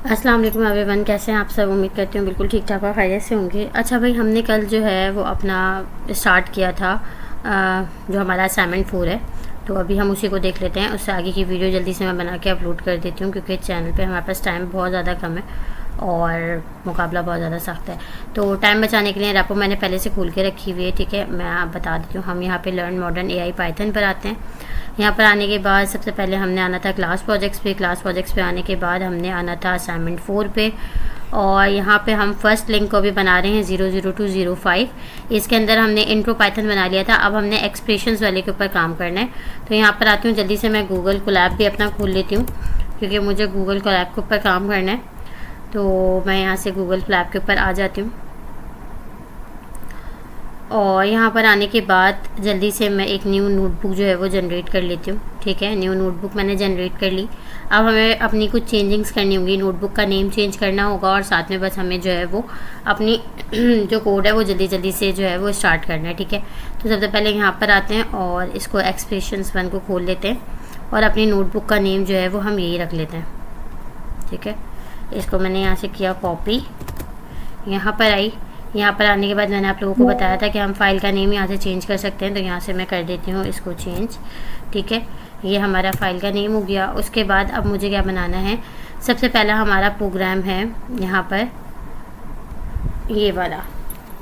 अस्सलाम वालेकुम एवरीवन, कैसे हैं आप सब। उम्मीद करती हूँ बिल्कुल ठीक ठाक और खैरियत से होंगे। अच्छा भाई, हमने कल जो है वो अपना स्टार्ट किया था जो हमारा असाइनमेंट 4 है, तो अभी हम उसी को देख लेते हैं। उससे आगे की वीडियो जल्दी से मैं बना के अपलोड कर देती हूँ, क्योंकि चैनल पे हमारे पास टाइम बहुत ज़्यादा कम है और मुकाबला बहुत ज़्यादा सख्त है। तो टाइम बचाने के लिए रैपो मैंने पहले से खोल के रखी हुई है, ठीक है। मैं आप बता देती हूँ। हम यहाँ पे लर्न मॉडर्न AI पाइथन पर आते हैं। यहाँ पर आने के बाद सबसे पहले हमने आना था क्लास प्रोजेक्ट्स पे। क्लास प्रोजेक्ट्स पे आने के बाद हमने आना था असाइनमेंट 4 पे, और यहाँ पे हम फर्स्ट लिंक को भी बना रहे हैं 00205। इसके अंदर हमने इंट्रो पाइथन बना लिया था। अब हमने एक्सप्रेशंस वाले के ऊपर काम करना है। तो यहाँ पर आती हूँ, जल्दी से मैं गूगल कोलैब भी अपना खोल लेती हूँ, क्योंकि मुझे गूगल कोलैब के ऊपर काम करना है। तो मैं यहाँ से गूगल कोलैब के ऊपर आ जाती हूँ, और यहाँ पर आने के बाद जल्दी से मैं एक न्यू नोटबुक जो है वो जनरेट कर लेती हूँ, ठीक है। न्यू नोटबुक मैंने जनरेट कर ली। अब हमें अपनी कुछ चेंजिंग्स करनी होंगी। नोटबुक का नेम चेंज करना होगा, और साथ में बस हमें जो है वो अपनी जो कोड है वो जल्दी जल्दी से जो है वो स्टार्ट करना है, ठीक है। तो सबसे पहले यहाँ पर आते हैं और इसको एक्सप्रेशंस 1 को खोल लेते हैं, और अपनी नोटबुक का नेम जो है वो हम यही रख लेते हैं, ठीक है। इसको मैंने यहाँ से किया कॉपी, यहाँ पर आई। यहाँ पर आने के बाद मैंने आप लोगों को बताया था कि हम फाइल का नेम यहाँ से चेंज कर सकते हैं, तो यहाँ से मैं कर देती हूँ इसको चेंज, ठीक है। ये हमारा फाइल का नेम हो गया। उसके बाद अब मुझे क्या बनाना है, सबसे पहला हमारा प्रोग्राम है यहाँ पर ये वाला।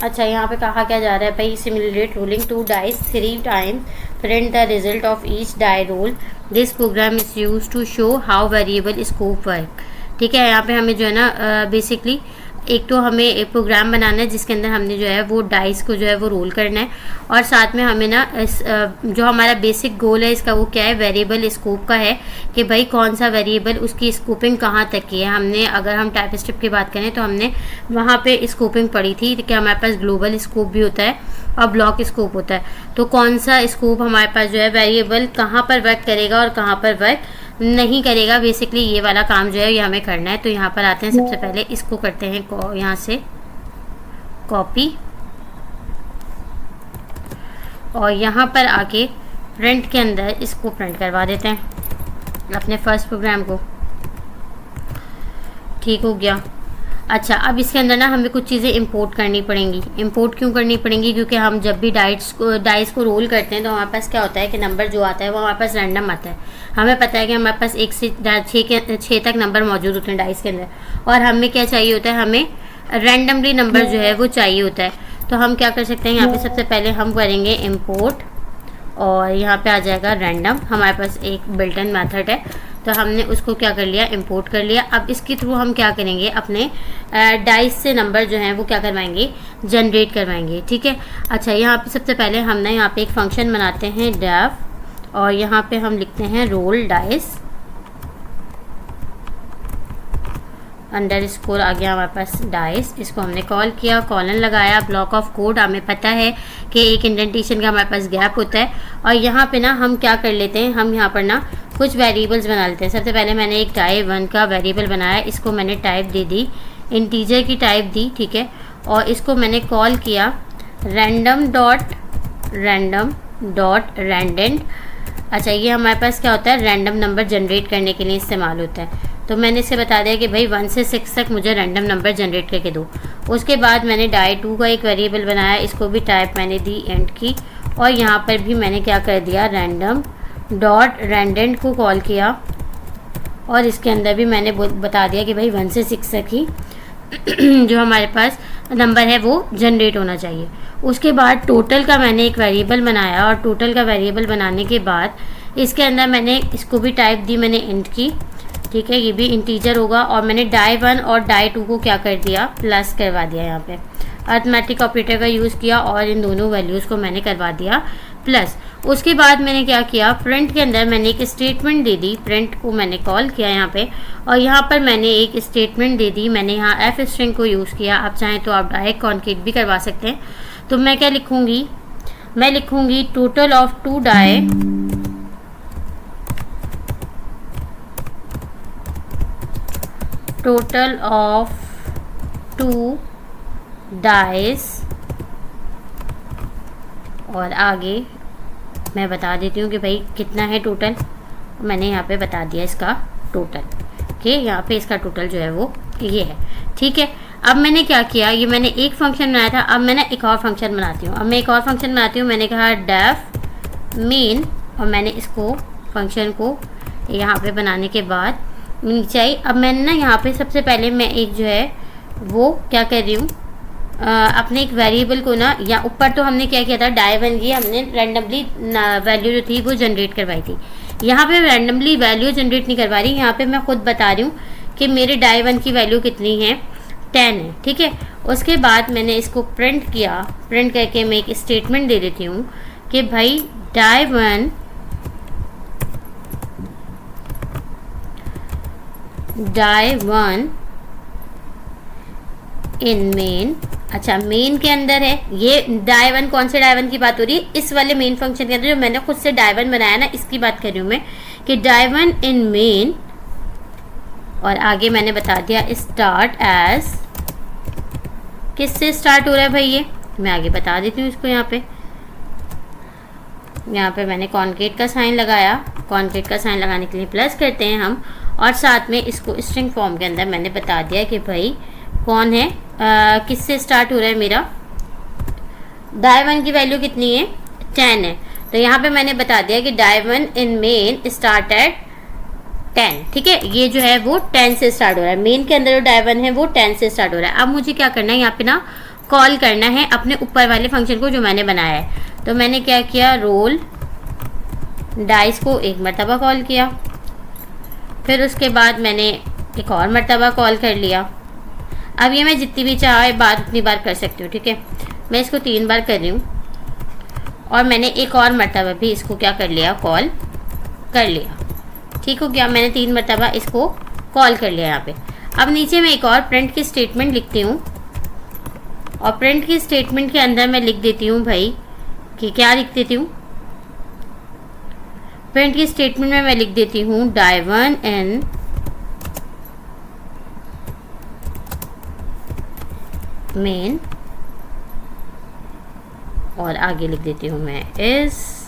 अच्छा, यहाँ पे कहा क्या जा रहा है भाई, simulate rolling 2 dice 3 times, print the result of each die roll, this program is use to show how variable scope work, ठीक है। यहाँ पे हमें जो है ना बेसिकली एक तो हमें एक प्रोग्राम बनाना है जिसके अंदर हमने जो है वो डाइस को जो है वो रोल करना है, और साथ में हमें ना जो हमारा बेसिक गोल है इसका वो क्या है, वेरिएबल स्कोप का है, कि भाई कौन सा वेरिएबल उसकी स्कोपिंग कहाँ तक की है। हमने अगर हम टाइप स्टेप की बात करें तो हमने वहाँ पे स्कोपिंग पढ़ी थी कि हमारे पास ग्लोबल स्कोप भी होता है और ब्लॉक स्कोप होता है। तो कौन सा स्कोप हमारे पास जो है वेरिएबल कहाँ पर वर्क करेगा और कहाँ पर वर्क नहीं करेगा, बेसिकली ये वाला काम जो है ये हमें करना है। तो यहाँ पर आते हैं, सबसे पहले इसको करते हैं यहाँ से कॉपी, और यहाँ पर आके प्रिंट के अंदर इसको प्रिंट करवा देते हैं अपने फर्स्ट प्रोग्राम को, ठीक हो गया। अच्छा, अब इसके अंदर ना हमें कुछ चीज़ें इंपोर्ट करनी पड़ेंगी। इंपोर्ट क्यों करनी पड़ेंगी, क्योंकि हम जब भी डाइस को रोल करते हैं तो हमारे पास क्या होता है कि नंबर जो आता है वो हमारे पास रैंडम आता है। हमें पता है कि हमारे पास 1 से 6 तक नंबर मौजूद होते हैं डाइस के अंदर, और हमें क्या चाहिए होता है, हमें रैंडमली नंबर जो है वो चाहिए होता है। तो हम क्या कर सकते हैं, यहाँ पर सबसे पहले हम करेंगे इम्पोर्ट, और यहाँ पे आ जाएगा रैंडम। हमारे पास एक बिल्ट इन मेथड है, तो हमने उसको क्या कर लिया, इंपोर्ट कर लिया। अब इसके थ्रू हम क्या करेंगे, अपने डाइस से नंबर जो हैं वो क्या करवाएंगे, जनरेट करवाएंगे, ठीक है। अच्छा, यहाँ पे सबसे पहले हम ना यहाँ पे एक फंक्शन बनाते हैं डेफ, और यहाँ पे हम लिखते हैं रोल डाइस _ आ गया हमारे पास डाइस। इसको हमने कॉल किया, कॉलन लगाया, ब्लॉक ऑफ कोड। हमें पता है कि एक इंडेंटेशन का हमारे पास गैप होता है, और यहाँ पे ना हम क्या कर लेते हैं, हम यहाँ पर ना कुछ वेरिएबल्स बना लेते हैं। सबसे पहले मैंने एक टाइप 1 का वेरिएबल बनाया, इसको मैंने टाइप दे दी, इंटीजर की टाइप दी, ठीक है। और इसको मैंने कॉल किया रैंडम डॉट रैंडेंट। अच्छा, ये हमारे पास क्या होता है, रैंडम नंबर जनरेट करने के लिए इस्तेमाल होता है। तो मैंने इसे बता दिया कि भाई 1 से 6 तक मुझे रैंडम नंबर जनरेट करके दो। उसके बाद मैंने डाई 2 का एक वेरिएबल बनाया, इसको भी टाइप मैंने दी एंड की, और यहाँ पर भी मैंने क्या कर दिया, रैंडम डॉट रैंडेंट को कॉल किया, और इसके अंदर भी मैंने बता दिया कि भाई 1 से 6 तक ही जो हमारे पास नंबर है वो जनरेट होना चाहिए। उसके बाद टोटल का मैंने एक वेरिएबल बनाया, और टोटल का वेरिएबल बनाने के बाद इसके अंदर मैंने इसको भी टाइप दी मैंने इंट की, ठीक है। ये भी इंटीजर होगा, और मैंने डाई 1 और डाई 2 को क्या कर दिया, प्लस करवा दिया। यहाँ पे अर्थमेटिक ऑपरेटर का यूज़ किया, और इन दोनों वैल्यूज़ को मैंने करवा दिया प्लस। उसके बाद मैंने क्या किया, प्रिंट के अंदर मैंने एक स्टेटमेंट दे दी, प्रिंट को मैंने कॉल किया यहाँ पे, और यहाँ पर मैंने एक स्टेटमेंट दे दी, मैंने यहाँ एफ स्ट्रिंग को यूज़ किया। आप चाहें तो आप डायरेक्ट कॉन्केट भी करवा सकते हैं। तो मैं क्या लिखूँगी, मैं लिखूँगी total of 2 die total of 2 dice, और आगे मैं बता देती हूँ कि भाई कितना है टोटल। मैंने यहाँ पे बता दिया इसका टोटल कि यहाँ पे इसका टोटल जो है वो ये है। ठीक है, अब मैंने क्या किया, ये मैंने एक फंक्शन बनाया था, अब मैंने एक और फंक्शन बनाती हूँ। अब मैं एक और फंक्शन बनाती हूँ, मैंने कहा डेफ मेन, और मैंने इसको फंक्शन को यहाँ पे बनाने के बाद नीचे आई। अब मैंने ना यहाँ पे सबसे पहले मैं एक जो है वो क्या कर रही हूँ, अपने एक वेरिएबल को ना, या ऊपर तो हमने क्या किया था, डाई1 की हमने रैंडमली वैल्यू जो थी वो जनरेट करवाई थी। यहाँ पे रैंडमली वैल्यू जनरेट नहीं करवा रही, यहाँ पे मैं खुद बता रही हूँ कि मेरे डाई1 की वैल्यू कितनी है, 10 है। ठीक है, उसके बाद मैंने इसको प्रिंट किया, प्रिंट करके मैं एक स्टेटमेंट दे देती हूँ कि भाई डाई1 इन मेन। अच्छा, मेन के अंदर है ये डाई1, कौन से डाई1 की बात हो रही है, इस वाले मेन फंक्शन के अंदर जो मैंने खुद से डाई1 बनाया ना, इसकी बात कर रही हूँ मैं, कि डाई1 इन मेन, और आगे मैंने बता दिया स्टार्ट एज, किससे स्टार्ट हो रहा है भाई, ये मैं आगे बता देती हूँ इसको। यहाँ पे मैंने कॉन्केट का साइन लगाया, कॉन्केट का साइन लगाने के लिए प्लस करते हैं हम, और साथ में इसको स्ट्रिंग फॉर्म के अंदर मैंने बता दिया कि भाई कौन है, किससे स्टार्ट हो रहा है मेरा, डाई1 की वैल्यू कितनी है, 10 है। तो यहाँ पे मैंने बता दिया कि डाई1 इन मेन स्टार्ट एट 10। ठीक है, ये जो है वो 10 से स्टार्ट हो रहा है, मेन के अंदर जो डाई1 है वो 10 से स्टार्ट हो रहा है। अब मुझे क्या करना है, यहाँ पे ना कॉल करना है अपने ऊपर वाले फंक्शन को जो मैंने बनाया है। तो मैंने क्या किया, रोल डाइस को एक मरतबा कॉल किया, फिर उसके बाद मैंने एक और मरतबा कॉल कर लिया। अब ये मैं जितनी भी चाहे बार उतनी बार कर सकती हूँ। ठीक है, मैं इसको 3 बार कर रही हूँ, और मैंने एक और मरतबा भी इसको क्या कर लिया, कॉल कर लिया। ठीक हो गया, मैंने 3 मरतबा इसको कॉल कर लिया यहाँ पे। अब नीचे मैं एक और प्रिंट की स्टेटमेंट लिखती हूँ, और प्रिंट की स्टेटमेंट के अंदर मैं लिख देती हूँ भाई कि क्या लिख देती हूँ, प्रिंट की स्टेटमेंट में मैं लिख देती हूँ डाई1 इन मेन, और आगे लिख देती हूँ मैं इस,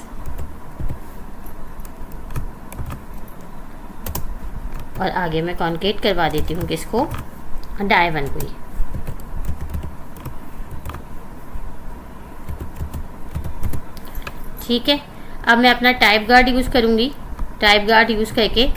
और आगे मैं कॉन्केट करवा देती हूँ किसको, डाई1 को ही। ठीक है, अब मैं अपना टाइप गार्ड यूज़ करूँगी। टाइप गार्ड यूज़ करके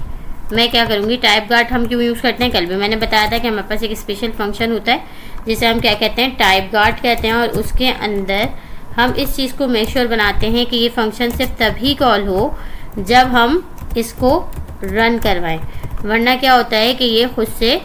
मैं क्या करूँगी, टाइप गार्ड हम क्यों यूज़ करते हैं, कल भी मैंने बताया था कि हमारे पास एक स्पेशल फंक्शन होता है जिसे हम क्या कहते हैं, टाइप गार्ड कहते हैं, और उसके अंदर हम इस चीज़ को मेक श्योर बनाते हैं कि ये फंक्शन सिर्फ तभी कॉल हो जब हम इसको रन करवाएं, वरना क्या होता है कि ये खुद से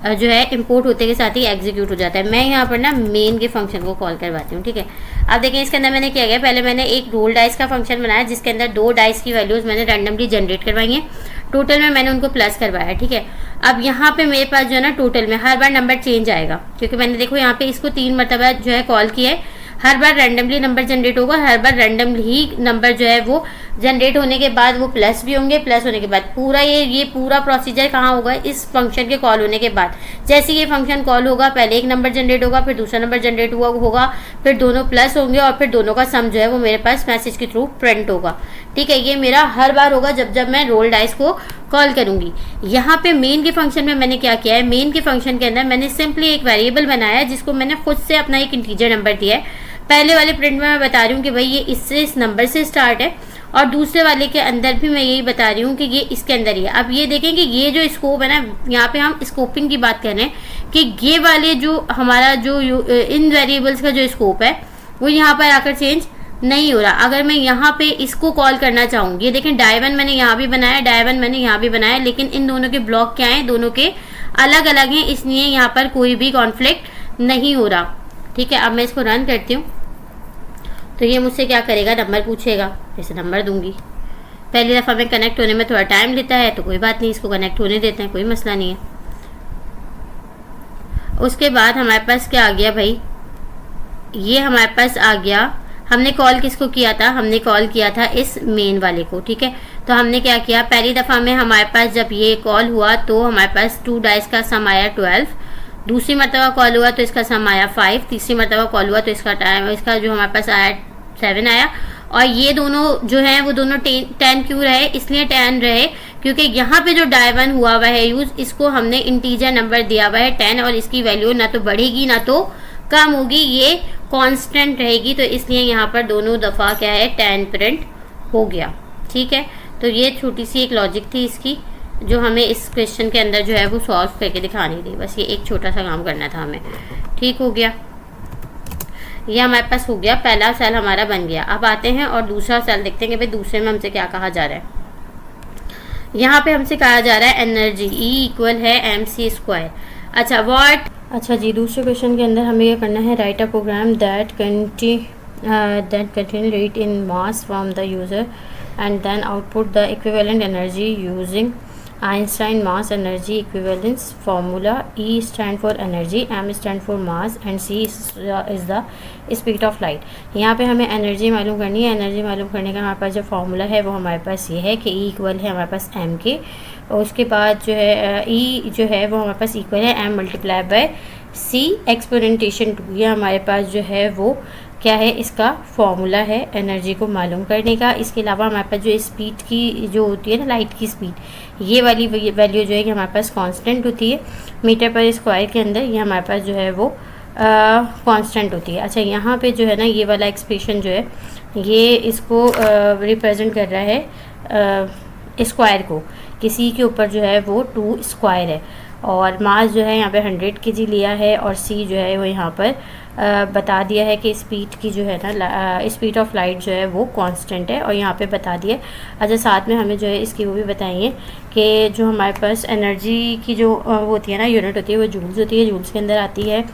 जो है इंपोर्ट होते के साथ ही एग्जीक्यूट हो जाता है। मैं यहाँ पर ना मेन के फंक्शन को कॉल करवाती हूँ। ठीक है, अब देखें इसके अंदर मैंने क्या किया, पहले मैंने एक रोल डाइस का फंक्शन बनाया जिसके अंदर 2 डाइस की वैल्यूज़ मैंने रैंडमली जनरेट करवाई हैं, टोटल में मैंने उनको प्लस करवाया। ठीक है, अब यहाँ पे मेरे पास जो है ना टोटल में हर बार नंबर चेंज आएगा, क्योंकि मैंने देखो यहाँ पे इसको 3 मरतबा जो है कॉल किया है, हर बार रैंडमली नंबर जनरेट होगा, हर बार रैंडमली ही नंबर जो है वो जनरेट होने के बाद वो प्लस भी होंगे, प्लस होने के बाद पूरा ये पूरा प्रोसीजर कहाँ होगा, इस फंक्शन के कॉल होने के बाद। जैसे ये फंक्शन कॉल होगा, पहले एक नंबर जनरेट होगा, फिर दूसरा नंबर जनरेट होगा, फिर दोनों प्लस होंगे, और फिर दोनों का सम जो है वो मेरे पास मैसेज के थ्रू प्रिंट होगा। ठीक है, ये मेरा हर बार होगा जब जब मैं रोल डाइस को कॉल करूंगी। यहाँ पे मेन के फंक्शन में मैंने क्या किया है, मेन के फंक्शन के अंदर मैंने सिंपली एक वेरिएबल बनाया है जिसको मैंने खुद से अपना एक इंटीजर नंबर दिया है। पहले वाले प्रिंट में मैं बता रही हूँ कि भाई ये इससे इस नंबर से स्टार्ट है, और दूसरे वाले के अंदर भी मैं यही बता रही हूँ कि ये इसके अंदर ही है। अब ये देखें कि ये जो स्कोप है ना, यहाँ पे हम स्कोपिंग की बात कर रहे हैं कि ये वाले जो हमारा जो इन वेरिएबल्स का जो स्कोप है वो यहाँ पर आकर चेंज नहीं हो रहा। अगर मैं यहाँ पे इसको कॉल करना चाहूँ, ये देखें डाई1 मैंने यहाँ भी बनाया, डाई1 मैंने यहाँ भी बनाया, लेकिन इन दोनों के ब्लॉक क्या हैं, दोनों के अलग अलग हैं, इसलिए यहाँ पर कोई भी कॉन्फ्लिक्ट नहीं हो रहा। ठीक है, अब मैं इसको रन करती हूँ तो ये मुझसे क्या करेगा, नंबर पूछेगा, जैसे नंबर दूंगी। पहली दफ़ा में कनेक्ट होने में थोड़ा टाइम लेता है तो कोई बात नहीं, इसको कनेक्ट होने देते हैं, कोई मसला नहीं है। उसके बाद हमारे पास क्या आ गया भाई, ये हमारे पास आ गया, हमने कॉल किसको किया था, हमने कॉल किया था इस मेन वाले को। ठीक है, तो हमने क्या किया, पहली दफ़ा में हमारे पास जब ये कॉल हुआ तो हमारे पास 2 डाइस का सम आया 12, दूसरी मरतबा कॉल हुआ तो इसका सम आया 5, तीसरी मरतबा कॉल हुआ तो इसका जो हमारे पास आया 7 आया, और ये दोनों जो है वो दोनों 10 क्यों रहे, इसलिए 10 रहे क्योंकि यहाँ पे जो डायवन हुआ हुआ है यूज, इसको हमने इंटीजर नंबर दिया हुआ है 10 और इसकी वैल्यू ना तो बढ़ेगी ना तो कम होगी, ये कांस्टेंट रहेगी, तो इसलिए यहाँ पर दोनों दफ़ा क्या है 10 प्रिंट हो गया। ठीक है, तो ये छोटी सी एक लॉजिक थी इसकी जो हमें इस क्वेश्चन के अंदर जो है वो सॉल्व करके दिखानी थी, बस ये एक छोटा सा काम करना था हमें। ठीक हो गया, ये हमारे पास हो गया, पहला सेल हमारा बन गया। अब आते हैं और दूसरा सेल देखते हैं कि भाई दूसरे में हमसे क्या कहा जा रहा है। यहाँ पे हमसे कहा जा रहा है एनर्जी E इक्वल है mc²। अच्छा व्हाट, अच्छा जी, दूसरे क्वेश्चन के अंदर हमें ये करना है, write a program that contain rate in mass from the user and then output the equivalent energy using Einstein mass energy equivalence formula. E stand for energy, M stand for mass and C is the speed of light। यहाँ पे हमें energy मालूम करनी है। Energy मालूम करने का हमारे पास जो फार्मूला है वो हमारे पास ये है कि E इक्वल है हमारे पास M के, और उसके बाद जो है E जो है वो हमारे पास इक्वल है M मल्टीप्लाई बाय C एक्सपोनेंटेशन 2। ये हमारे पास जो है वो क्या है, इसका फॉर्मूला है एनर्जी को मालूम करने का। इसके अलावा हमारे पास जो स्पीड की जो होती है ना, लाइट की स्पीड, ये वाली वैल्यू जो है कि हमारे पास कांस्टेंट होती है मीटर पर स्क्वायर के अंदर, ये हमारे पास जो है वो कांस्टेंट होती है। अच्छा, यहाँ पे जो है ना ये वाला एक्सप्रेशन जो है ये इसको रिप्रेजेंट कर रहा है स्क्वायर को, किसी के ऊपर जो है वो 2 स्क्वायर है, और मास जो है यहाँ पे 100 kg लिया है, और C जो है वो यहाँ पर बता दिया है कि स्पीड की जो है ना स्पीड ऑफ लाइट जो है वो कांस्टेंट है, और यहाँ पे बता दिया। अच्छा, साथ में हमें जो है इसकी वो भी बताइए कि जो हमारे पास एनर्जी की जो होती है ना यूनिट होती है वो जूल्स होती है, जूल्स के अंदर आती है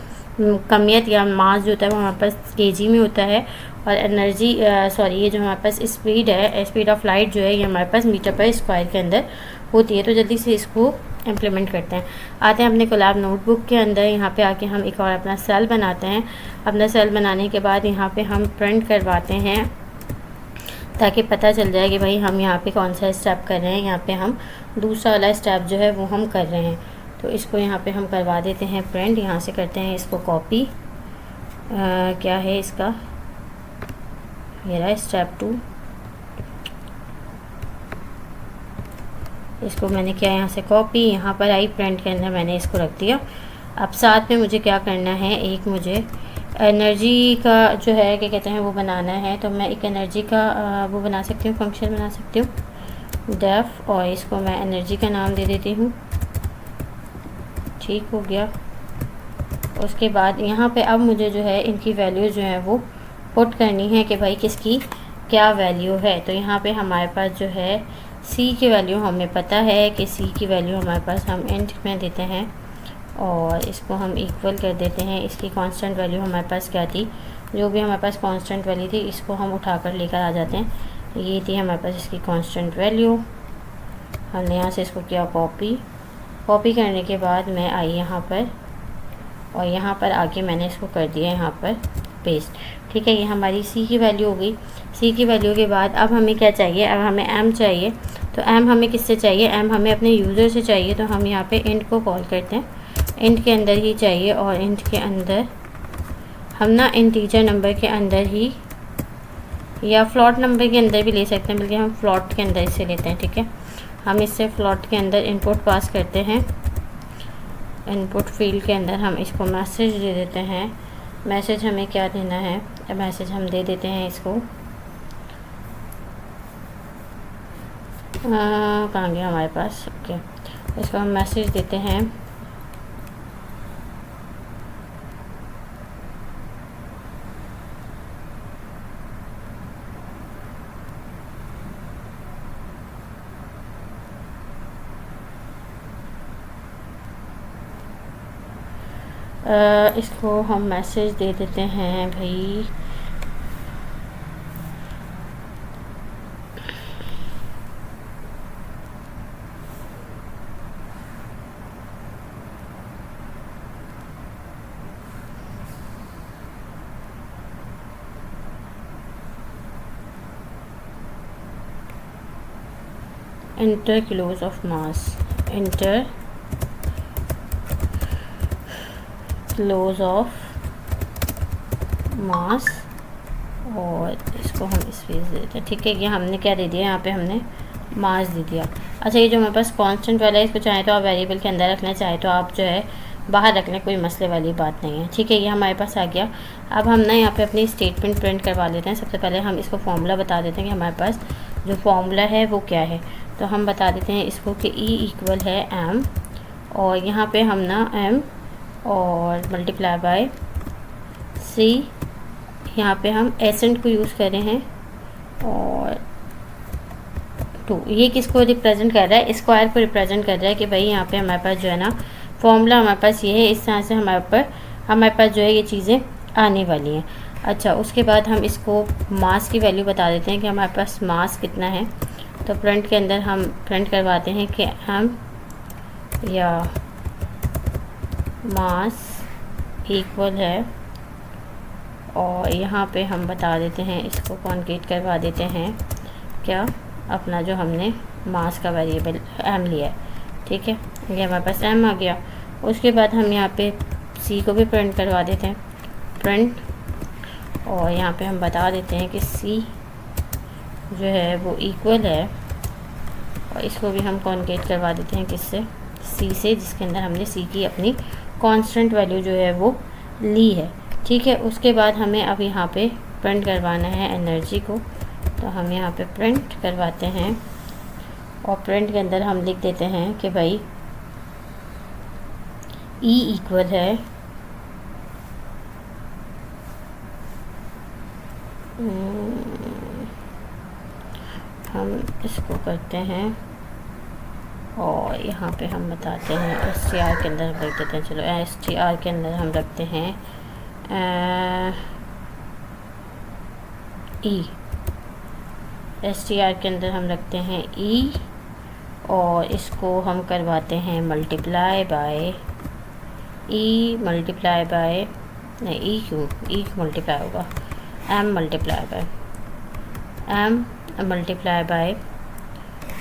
कमियत या मास जो होता है वो हमारे पास kg में होता है, और एनर्जी ये जो हमारे पास स्पीड है, स्पीड ऑफ लाइट जो है ये हमारे पास मीटर पर स्क्वायर के अंदर होती है। तो जल्दी से इसको इम्प्लीमेंट करते हैं। आते हैं अपने कोलैब नोटबुक के अंदर, यहाँ पे आके हम एक और अपना सेल बनाते हैं। अपना सेल बनाने के बाद यहाँ पे हम प्रिंट करवाते हैं ताकि पता चल जाए कि भाई हम यहाँ पे कौन सा स्टेप कर रहे हैं। यहाँ पे हम दूसरा वाला स्टेप जो है वो हम कर रहे हैं, तो इसको यहाँ पे हम करवा देते हैं प्रिंट। यहाँ से करते हैं इसको कॉपी, क्या है इसका, ये रहा स्टेप 2। इसको मैंने किया यहाँ से कॉपी, यहाँ पर आई प्रिंट के अंदर मैंने इसको रख दिया। अब साथ में मुझे क्या करना है, एक मुझे एनर्जी का जो है क्या कहते हैं वो बनाना है, तो मैं एक एनर्जी का वो बना सकती हूँ, फंक्शन बना सकती हूँ डेफ, और इसको मैं एनर्जी का नाम दे देती हूँ। ठीक हो गया। उसके बाद यहाँ पे अब मुझे जो है इनकी वैल्यू जो है वो पुट करनी है कि भाई किसकी क्या वैल्यू है। तो यहाँ पे हमारे पास जो है C की वैल्यू हमें पता है कि C की वैल्यू हमारे पास हम इंट में देते हैं, और इसको हम इक्वल कर देते हैं। इसकी कांस्टेंट वैल्यू हमारे पास क्या थी, जो भी हमारे पास कांस्टेंट वैल्यू थी इसको हम उठाकर लेकर आ जाते हैं। ये थी हमारे पास इसकी कांस्टेंट वैल्यू। हमने यहाँ से इसको किया कॉपी करने के बाद मैं आई यहाँ पर, और यहाँ पर आके मैंने इसको कर दिया यहाँ पर पेस्ट। ठीक है, ये हमारी C की वैल्यू हो गई। C की वैल्यू के बाद अब हमें क्या चाहिए, अब हमें M चाहिए। तो M हमें किससे चाहिए, M हमें अपने यूज़र से चाहिए। तो हम यहाँ पे इंट को कॉल करते हैं, इंट के अंदर ही चाहिए, और इंट के अंदर हम ना इंटीजर नंबर के अंदर ही या फ्लॉट नंबर के अंदर भी ले सकते हैं, बल्कि हम फ्लॉट के अंदर इसे लेते हैं। ठीक है, हम इससे फ्लॉट के अंदर इनपुट पास करते हैं। इनपुट फील्ड के अंदर हम इसको मैसेज दे देते हैं। मैसेज हमें क्या देना है, मैसेज हम दे देते हैं इसको कहाँ गया हमारे पास, ओके, इसको हम मैसेज देते हैं इसको हम मैसेज दे देते हैं भाई enter kilos of mass, enter kilos of mass, और इसको हम स्पेस दे देते हैं। ठीक है, ये हमने क्या दे दिया, यहाँ पे हमने मास दे दिया। अच्छा, ये जो हमारे पास कांस्टेंट वाला है, इसको चाहे तो आप वेरिएबल के अंदर रखना, चाहे तो आप जो है बाहर रखना, कोई मसले वाली बात नहीं है। ठीक है, ये हमारे पास आ गया। अब हम ना यहाँ पे अपनी स्टेटमेंट प्रिंट करवा लेते हैं। सबसे पहले हम इसको फॉर्मूला बता देते हैं कि हमारे पास जो फॉर्मूला है वो क्या है। तो हम बता देते हैं इसको कि E इक्वल है m, और यहाँ पे हम ना m और मल्टीप्लाई बाय c, यहाँ पे हम एसेंट को यूज़ कर रहे हैं, और 2। ये किसको रिप्रेजेंट कर रहा है, स्क्वायर को रिप्रेजेंट कर रहा है कि भाई यहाँ पे हमारे पास जो है ना फॉर्मूला हमारे पास ये है, इस तरह से हमारे पास जो है ये चीज़ें आने वाली हैं। अच्छा, उसके बाद हम इसको मास की वैल्यू बता देते हैं कि हमारे पास मास कितना है। तो प्रिंट के अंदर हम प्रिंट करवाते हैं कि m या मास इक्वल है, और यहाँ पे हम बता देते हैं, इसको कॉन्क्रीट करवा देते हैं क्या, अपना जो हमने मास का वेरिएबल m लिया है। ठीक है, ये हमारे पास m आ गया। उसके बाद हम यहाँ पे c को भी प्रिंट करवा देते हैं, प्रिंट, और यहाँ पे हम बता देते हैं कि c जो है वो इक्वल है, और इसको भी हम कॉन्केट करवा देते हैं किससे, c से, जिसके अंदर हमने c की अपनी कांस्टेंट वैल्यू जो है वो ली है। ठीक है, उसके बाद हमें अब यहाँ पे प्रिंट करवाना है एनर्जी को। तो हम यहाँ पे प्रिंट करवाते हैं, और प्रिंट के अंदर हम लिख देते हैं कि भाई E इक्वल है हम इसको करते हैं, और यहाँ पे हम बताते हैं STR के अंदर हम रख देते हैं, चलो STR के अंदर हम रखते हैं E, STR के अंदर हम रखते हैं E, और इसको हम करवाते हैं multiply by E multiply by, नहीं E क्यों, E मल्टीप्लाई होगा, M multiply by M multiply by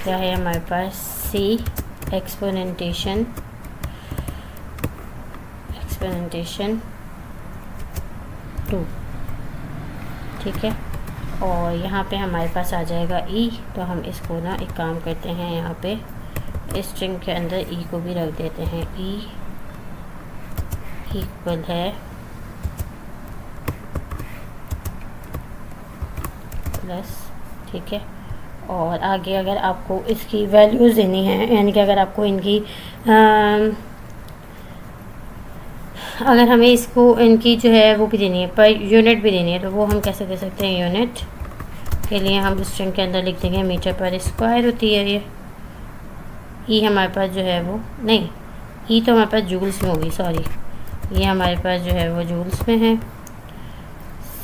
क्या है हमारे पास, C एक्सपोनेंटेशन 2। ठीक है, और यहाँ पे हमारे पास आ जाएगा E। तो हम इसको ना एक काम करते हैं, यहाँ पे स्ट्रिंग के अंदर E को भी रख देते हैं, E इक्वल है प्लस। ठीक है, और आगे अगर आपको इसकी वैल्यूज़ देनी है, यानी कि अगर आपको इनकी अगर हमें इसको इनकी जो है वो भी देनी है, पर यूनिट भी देनी है, तो वो हम कैसे दे सकते हैं। यूनिट के लिए हम स्ट्रिंग के अंदर लिख देंगे मीटर पर स्क्वायर होती है ये। ई हमारे पास जो है वो, नहीं ई तो हमारे पास जूल्स में होगी, सॉरी, ये हमारे पास जो है वो जूल्स में है।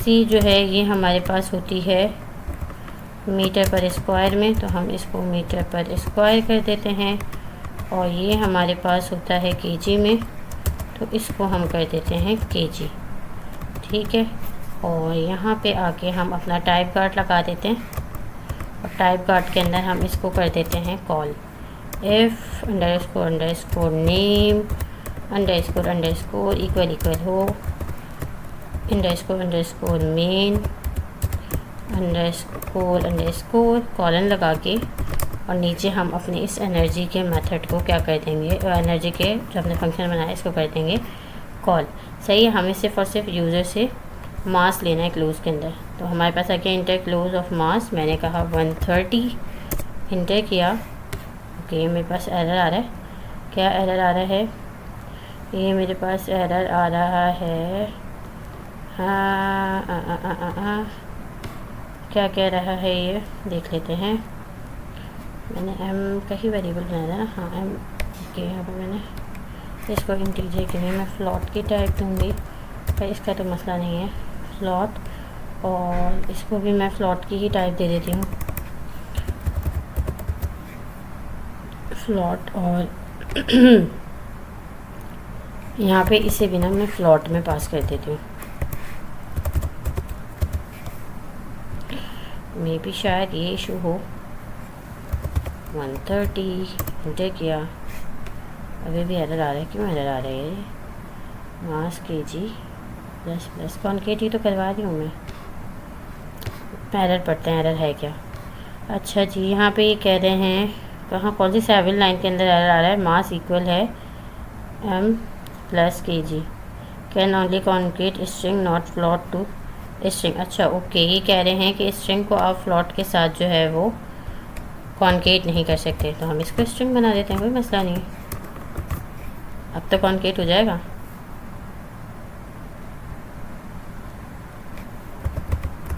सी जो है ये हमारे पास होती है मीटर पर स्क्वायर में, तो हम इसको मीटर पर स्क्वायर कर देते हैं, और ये हमारे पास होता है केजी में, तो इसको हम कर देते हैं केजी। ठीक है, और यहाँ पे आके हम अपना टाइप गार्ड लगा देते हैं, और टाइप गार्ड के अंदर हम इसको कर देते हैं call, if underscore name underscore equal हो अंडरस्कोर मेन अंडरस्कोर कॉलन लगा के, और नीचे हम अपने इस एनर्जी के मेथड को क्या कर देंगे, एनर्जी के जो हमने फंक्शन बनाया इसको कर देंगे कॉल। सही है, हमें सिर्फ और सिर्फ यूज़र से मास लेना है क्लोज के अंदर। तो हमारे पास आ गया इंटर क्लोज ऑफ मास, मैंने कहा 130 इंटर किया। ओके, मेरे पास एरर आ रहा है, क्या एरर आ रहा है, ये मेरे पास एरर आ रहा है, हाँ क्या कह रहा है ये देख लेते हैं। मैंने एम का ही वेरिएबल बनाया था ना, हाँ एम के, यहाँ पर मैंने इसको इंटीजर के लिए मैं फ्लॉट की टाइप दूँगी, पर इसका तो मसला नहीं है फ्लॉट, और इसको भी मैं फ्लॉट की ही टाइप दे देती हूँ फ्लॉट, और यहाँ पे इसे भी ना मैं फ्लॉट में पास कर देती हूँ। मे बी शायद ये इशू हो। 130 इंटर किया, अभी भी एरर आ रहा है, क्यों एरर आ रहा है ये, मास केजी प्लस कॉन्केट ही तो करवा रही हूँ मैं, एरर पढ़ते हैं, एरर है क्या। अच्छा जी, यहाँ पे ये कह रहे हैं कहाँ, कौन सी 7 लाइन के अंदर एरर आ रहा है। मास इक्वल है m+kg, can only concat string not float to string. अच्छा ओके, ये कह रहे हैं कि स्ट्रिंग को आप फ्लोट के साथ जो है वो कॉन्केट नहीं कर सकते, तो हम इसको स्ट्रिंग बना देते हैं, कोई मसला नहीं है। अब तो कॉन्केट हो जाएगा।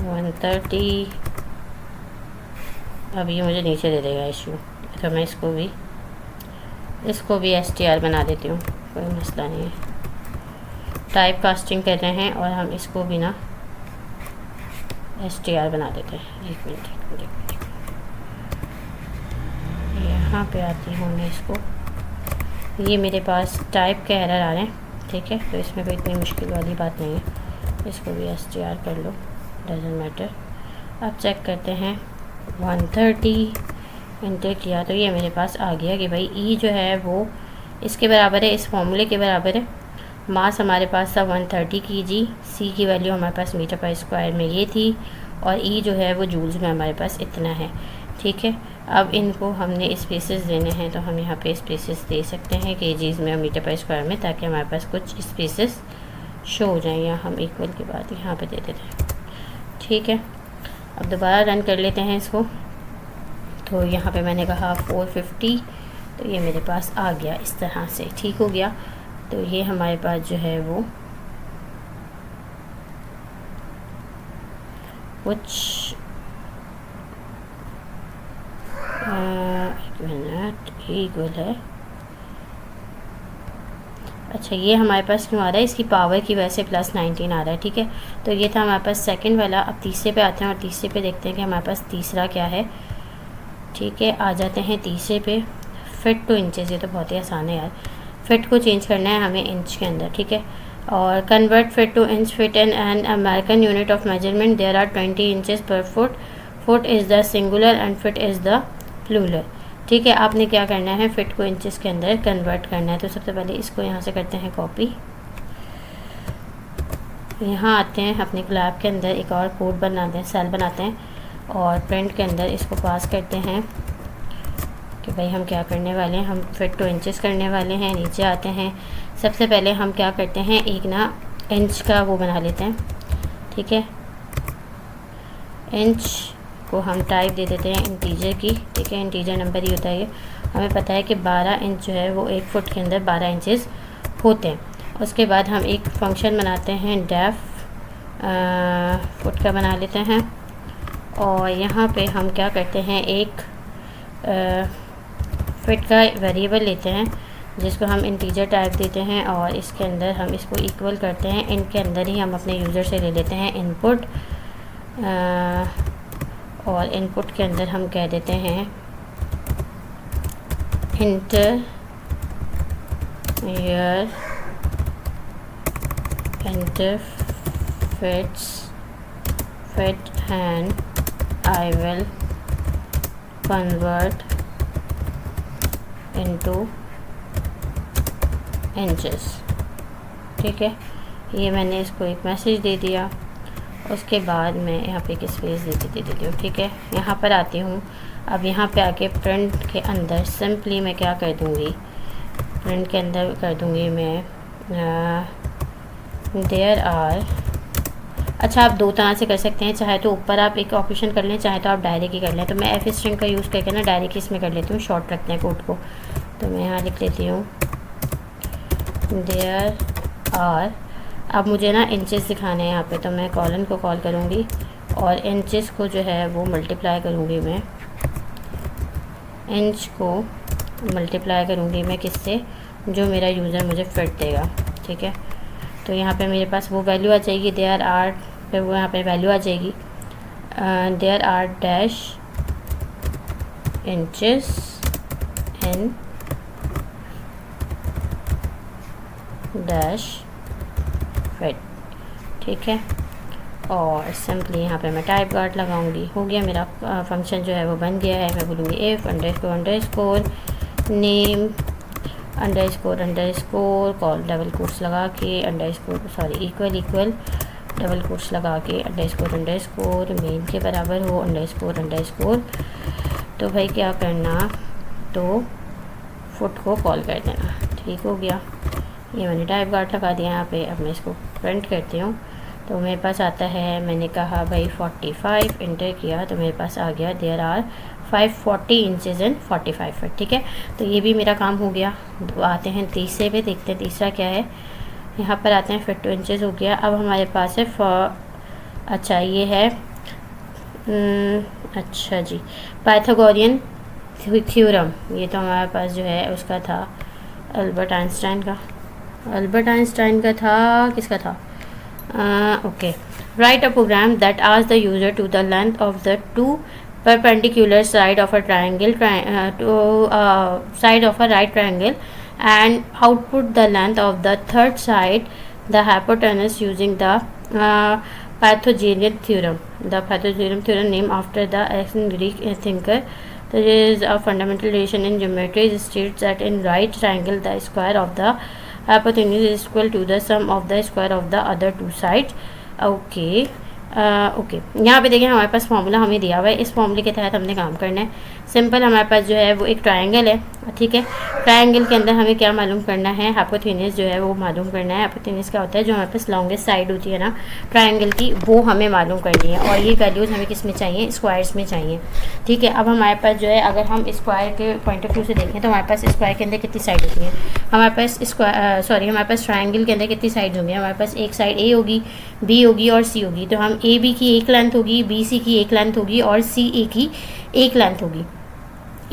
वन 30, अब ये मुझे नीचे दे देगा इशू, तो मैं इसको भी str बना देती हूँ, कोई मसला नहीं है। टाइप कास्टिंग कर रहे हैं और हम इसको भी ना str बना देते हैं। एक मिनट यहाँ पे आती हूँ मैं इसको, ये मेरे पास टाइप के एरर आ रहे हैं, ठीक है, तो इसमें कोई इतनी मुश्किल वाली बात नहीं है। इसको भी str कर लो, डजंट मैटर। अब चेक करते हैं, 130 इंटर किया तो ये मेरे पास आ गया कि भाई ई जो है वो इसके बराबर है, इस फॉर्मूले के बराबर है। मास हमारे पास था 130 kg, सी की वैल्यू हमारे पास मीटर पर स्क्वायर में ये थी, और ई जो है वो जूल्स में हमारे पास इतना है, ठीक है। अब इनको हमने स्पेसेस देने हैं, तो हम यहाँ पे स्पेसेस दे सकते हैं केजीज़ में और मीटर पर स्क्वायर में, ताकि हमारे पास कुछ स्पेसेस शो हो जाएँ, या हम इक्वल के बाद यहाँ पे दे देते हैं, ठीक है। अब दोबारा रन कर लेते हैं इसको, तो यहाँ पे मैंने कहा 450, तो ये मेरे पास आ गया इस तरह से, ठीक हो गया। तो ये हमारे पास जो है वो कुछ एक मिनट इक्वल है। अच्छा, ये हमारे पास क्यों आ रहा है, इसकी पावर की वजह से +19 आ रहा है, ठीक है। तो ये था हमारे पास सेकंड वाला। अब तीसरे पे आते हैं और तीसरे पे देखते हैं कि हमारे पास तीसरा क्या है, ठीक है। आ जाते हैं तीसरे पे, फिट टू इंचेस, ये तो बहुत ही आसान है यार। फिट को चेंज करना है हमें इंच के अंदर, ठीक है। और convert feet to inch, feet an American unit of measurement, there are 20 inches per foot, foot is the singular and feet is the plural, ठीक है। आपने क्या करना है, फिट को इंचेस के अंदर कन्वर्ट करना है। तो सबसे पहले इसको यहाँ से करते हैं कॉपी, यहाँ आते हैं अपने ग्लैब के अंदर एक और कोड बनाते हैं, सेल बनाते हैं, और प्रिंट के अंदर इसको पास करते हैं कि भाई हम क्या करने वाले हैं, हम फिट टू इंचेस करने वाले हैं। नीचे आते हैं, सबसे पहले हम क्या करते हैं, एक ना इंच का वो बना लेते हैं, ठीक है। इंच को हम टाइप दे देते हैं इंटीजर की, ठीक है, इंटीजर नंबर ही होता है ये। हमें पता है कि 12 इंच जो है वो 1 फुट के अंदर 12 इंचेस होते हैं। उसके बाद हम एक फंक्शन बनाते हैं डेफ फुट का बना लेते हैं, और यहाँ पे हम क्या करते हैं, एक फिट का वेरिएबल लेते हैं जिसको हम इंटीजर टाइप देते हैं, और इसके अंदर हम इसको इक्वल करते हैं। इनके अंदर ही हम अपने यूज़र से ले लेते हैं इनपुट, और इनपुट के अंदर हम कह देते हैं enter yard enter feet and I will convert into inches, ठीक है। ये मैंने इसको एक मैसेज दे दिया। उसके बाद मैं यहाँ पे एक स्पेस दे देती हूँ, ठीक है। यहाँ पर आती हूँ, अब यहाँ पे आके प्रिंट के अंदर सिंपली मैं क्या कर दूँगी, प्रिंट के अंदर कर दूँगी मैं देयर आर। अच्छा, आप दो तरह से कर सकते हैं, चाहे तो ऊपर आप एक ऑपरेशन कर लें, चाहे तो आप डायरेक्ट ही कर लें। तो मैं एफ स्ट्रिंग का यूज़ करके ना डायरेक्ट इसमें कर लेती हूँ, शॉर्ट रखते हैं कोड को। तो मैं यहाँ लिख लेती हूँ देयर आर। अब मुझे ना इंचेस दिखाने हैं यहाँ पे, तो मैं कॉलन को कॉल करूँगी और इंचेस को जो है वो मल्टीप्लाई करूँगी मैं, इंच को मल्टीप्लाई करूँगी मैं किससे, जो मेरा यूज़र मुझे फिट देगा, ठीक है। तो यहाँ पे मेरे पास वो वैल्यू आ जाएगी, देयर आर पे वो यहाँ पे वैल्यू आ जाएगी, there are dash inches in dash feet, ठीक है। और सिंपली यहाँ पे मैं टाइप गार्ड लगाऊंगी। हो गया मेरा फंक्शन जो है वो बन गया है। मैं बोलूँगी if underscore name underscore call double quotes लगा के इक्वल डबल कोट्स लगा के अंडरस्कोर मेन के बराबर हो अंडरस्कोर। तो भाई क्या करना, तो फुट को कॉल कर देना। ठीक हो गया, ये मैंने टाइप गार्ड लगा दिया यहाँ पे। अब मैं इसको प्रिंट करती हूँ तो मेरे पास आता है, मैंने कहा भाई 45, इंटर किया तो मेरे पास आ गया there are 540 inches and 45 feet. ठीक है, तो ये भी मेरा काम हो गया। आते हैं तीसरे पे, देखते हैं तीसरा क्या है। यहाँ पर आते हैं 52 इंचज़ हो गया। अब हमारे पास है अच्छा ये है अच्छा जी, पाइथागोरियन थ्योरम। ये तो हमारे पास जो है उसका था अल्बर्ट आइंस्टाइन का था, किसका था? Okay, write a program that asks the user to the length of the two perpendicular side of a triangle side of a right triangle and output the length of the third side, the hypotenuse, using the Pythagorean theorem. The Pythagorean theorem, named after the ancient Greek thinker. There is a fundamental relation in geometry. It states that in right triangle the square of the hypotenuse is equal to the sum of the square of the other two sides. Okay, यहाँ पे देखिए हमारे पास formula हमें दिया हुआ है। इस फॉर्मूले के तहत हमने काम करना है। सिंपल, हमारे पास जो है वो एक ट्रायंगल है। ठीक है, ट्रायंगल के अंदर हमें क्या मालूम करना है, हाइपोटेन्यूज जो है वो मालूम करना है। हाइपोटेन्यूज क्या होता है, जो हमारे पास लॉन्गेस्ट साइड होती है ना ट्रायंगल की, वो हमें मालूम करनी है। और ये वैल्यूज़ हमें किस में चाहिए, स्क्वायर्स में चाहिए। ठीक है, अब हमारे पास जो है, अगर हम स्क्वायर के पॉइंट ऑफ व्यू से देखें तो हमारे पास स्क्वायर के अंदर कितनी साइड होती है, हमारे पास हमारे पास ट्रायंगल के अंदर कितनी साइड होंगी, हमारे पास एक साइड ए होगी, बी होगी और सी होगी। तो हम ए बी की एक लेंथ होगी, बी सी की एक लेंथ होगी और सी ए की एक लेंथ होगी।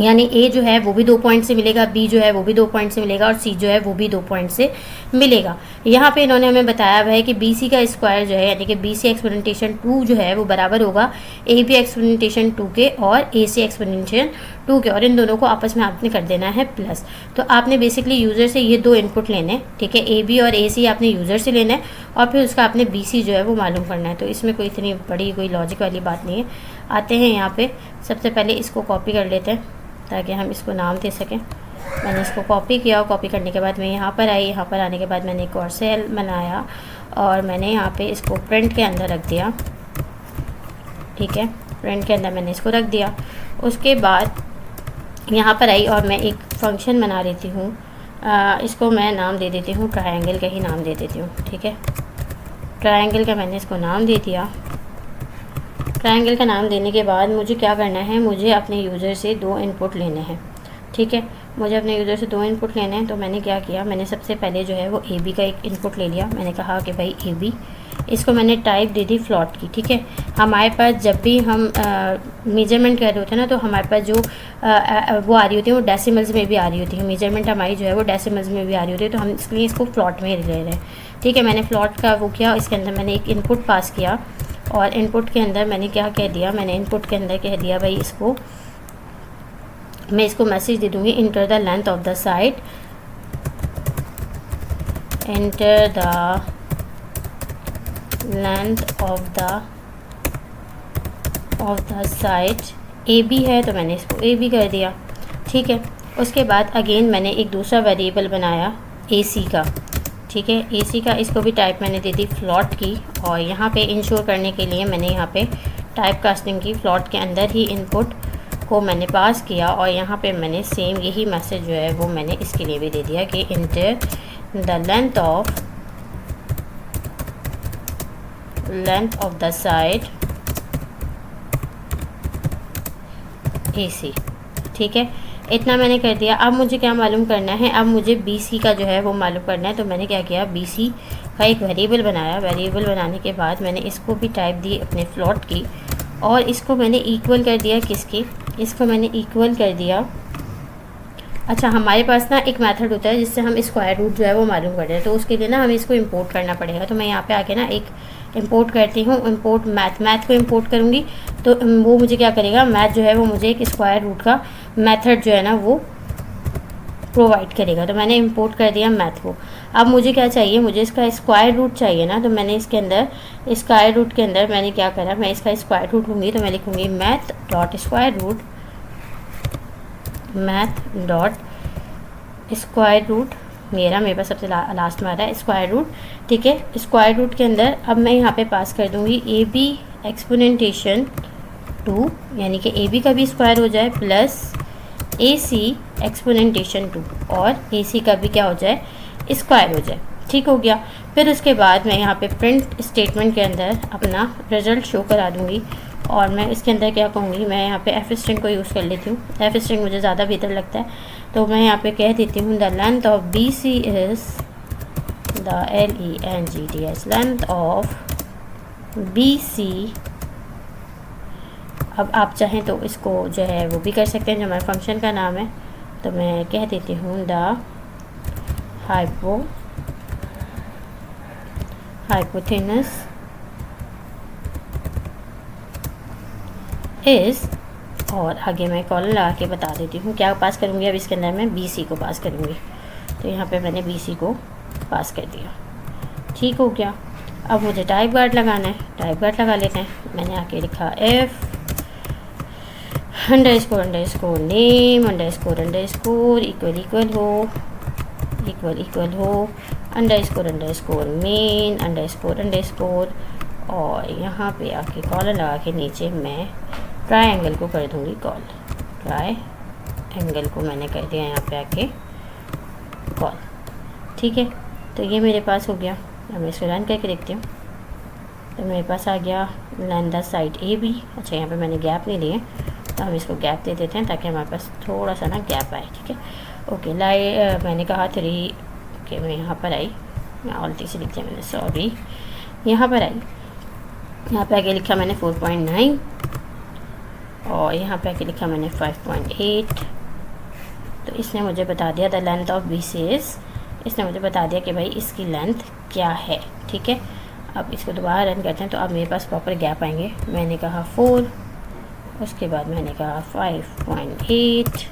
यानी ए जो है वो भी 2 पॉइंट से मिलेगा, बी जो है वो भी 2 पॉइंट से मिलेगा और सी जो है वो भी 2 पॉइंट से मिलेगा। यहाँ पे इन्होंने हमें बताया हुआ है कि बी सी का स्क्वायर जो है, यानी कि बी सी एक्सपोनेंटेशन 2 जो है वो बराबर होगा ए बी एक्सपोनेंटेशन 2 के और ए सी एक्सपोनेंटेशन 2 के, और इन दोनों को आपस में आपने कर देना है प्लस। तो आपने बेसिकली यूज़र से ये 2 इनपुट लेने हैं। ठीक है, ए बी और ए सी आपने यूज़र से लेना है और फिर उसका आपने बी सी जो है वो मालूम करना है। तो इसमें कोई इतनी बड़ी कोई लॉजिक वाली बात नहीं है। आते हैं यहाँ पे, सबसे पहले इसको कॉपी कर लेते हैं ताकि हम इसको नाम दे सकें। मैंने इसको कॉपी किया और कॉपी करने के बाद मैं यहाँ पर आई। यहाँ पर आने के बाद मैंने एक और सेल बनाया और मैंने यहाँ पे इसको प्रिंट के अंदर रख दिया। ठीक है, प्रिंट के अंदर मैंने इसको रख दिया। उसके बाद यहाँ पर आई और मैं एक फंक्शन बना लेती हूँ। इसको मैं नाम दे देती हूँ, ट्रायंगल का ही नाम दे देती हूँ। ठीक है, ट्रायंगल का मैंने इसको नाम दे दिया। ट्रायंगल का नाम देने के बाद मुझे क्या करना है, मुझे अपने यूज़र से 2 इनपुट लेने हैं। ठीक है, मुझे अपने यूज़र से 2 इनपुट लेने हैं। तो मैंने क्या किया, मैंने सबसे पहले जो है वो ए बी का एक इनपुट ले लिया। मैंने कहा कि भाई ए बी, इसको मैंने टाइप दे दी फ्लॉट की। ठीक है, हमारे पास जब भी हम मेजरमेंट कर रहे होते हैं ना, तो हमारे पास जो वो आ रही होती है वो डेसिमल्स में भी आ रही होती है। मेजरमेंट हमारी जो है वो डेसिमल्स में भी आ रही होती है, तो हम इसलिए इसको फ्लॉट में ले रहे हैं। ठीक है, मैंने फ्लॉट का वो किया, इसके अंदर मैंने एक इनपुट पास किया और इनपुट के अंदर मैंने क्या कह दिया, मैंने इनपुट के अंदर कह दिया भाई इसको, मैं इसको मैसेज दे दूँगी, enter the length of the side, enter the length of the side. A B है तो मैंने इसको ए बी कर दिया। ठीक है, उसके बाद अगेन मैंने एक दूसरा वेरिएबल बनाया ए सी का। ठीक है, ए सी का, इसको भी टाइप मैंने दे दी फ्लॉट की। और यहाँ पे इंश्योर करने के लिए मैंने यहाँ पे टाइप कास्टिंग की, फ्लॉट के अंदर ही इनपुट को मैंने पास किया और यहाँ पे मैंने सेम यही मैसेज जो है वो मैंने इसके लिए भी दे दिया कि enter the length of the side A C. ठीक है, इतना मैंने कर दिया। अब मुझे क्या मालूम करना है, अब मुझे बी सी का जो है वो मालूम करना है। तो मैंने क्या किया, बी सी का एक वेरिएबल बनाया। वेरिएबल बनाने के बाद मैंने इसको भी टाइप दी अपने फ्लॉट की और इसको मैंने इक्वल कर दिया किसकी, इसको मैंने इक्वल कर दिया। अच्छा, हमारे पास ना एक मेथड होता है जिससे हम स्क्वायर रूट जो है वो मालूम कर रहे हैं, तो उसके लिए ना हमें इसको इंपोर्ट करना पड़ेगा। तो मैं यहाँ पे आके ना एक इंपोर्ट करती हूँ, इंपोर्ट मैथ को इंपोर्ट करूँगी तो वो मुझे क्या करेगा, मैथ जो है वो मुझे एक स्क्वायर रूट का मेथड जो है ना वो प्रोवाइड करेगा। तो मैंने इंपोर्ट कर दिया मैथ को। अब मुझे क्या चाहिए, मुझे इसका स्क्वायर रूट चाहिए ना, तो मैंने इसके अंदर स्क्वायर रूट के अंदर मैंने क्या करा, मैं इसका स्क्वायर रूट लूँगी तो मैं लिखूँगी मैथ डॉट स्क्वायर रूट मेरे पास सबसे लास्ट में आ रहा है स्क्वायर रूट, ठीक है। स्क्वायर रूट के अंदर अब मैं यहाँ पे पास कर दूँगी ए बी एक्सपोनेंटेशन 2, यानी कि ए बी का भी स्क्वायर हो जाए प्लस ए सी एक्सपोनेंटेशन 2 और ए सी का भी क्या हो जाए, स्क्वायर हो जाए, ठीक हो गया। फिर उसके बाद मैं यहाँ पे प्रिंट स्टेटमेंट के अंदर अपना रिज़ल्ट शो करा दूँगी और मैं इसके अंदर क्या कहूँगी, मैं यहाँ पे एफ स्ट्रिंग को यूज़ कर लेती हूँ। एफ स्ट्रिंग मुझे ज़्यादा बेहतर लगता है, तो मैं यहाँ पे कह देती हूँ the length of B C is the LENGTH length of B C. अब आप चाहें तो इसको जो है वो भी कर सकते हैं, जो हमारे फंक्शन का नाम है, तो मैं कह देती हूँ द हाइपोथेनस इज़, और आगे मैं कॉलन लगा के बता देती हूँ क्या पास करूँगी। अब इसके अंदर मैं बी सी को पास करूँगी, तो यहाँ पे मैंने बी सी को पास कर दिया, ठीक हो गया। अब मुझे टाइप गार्ड लगाना है, टाइप गार्ड लगा लेते हैं। मैंने आके लिखा F underscore name underscore equal हो अंडरस्कोर मेन अंडरस्कोर, और यहाँ पे आके कॉलन लगा के नीचे मैं ट्रायंगल को कर दूँगी कॉल। ट्रायंगल को मैंने कर दिया यहाँ पे आके कॉल, ठीक है। तो ये मेरे पास हो गया। अब मैं इसको रन करके देखती हूँ, तो मेरे पास आ गया length the side A B. अच्छा, यहाँ पे मैंने गैप नहीं लिए, तो हम इसको गैप दे देते हैं ताकि हमारे पास थोड़ा सा ना गैप आए, ठीक है। ओके, मैंने कहा 3, ओके मैं यहाँ पर आई, मैं ऑल्टी से लिख दिया मैंने, सॉरी, यहाँ पर आई, यहाँ पे आगे लिखा मैंने 4.9 और यहाँ पे आके लिखा मैंने 5.8। तो इसने मुझे बता दिया the length of B C is, इसने मुझे बता दिया कि भाई इसकी लेंथ क्या है, ठीक है। अब इसको दोबारा रन करते हैं, तो अब मेरे पास प्रॉपर गैप आएंगे। मैंने कहा 4, उसके बाद मैंने कहा 5.8,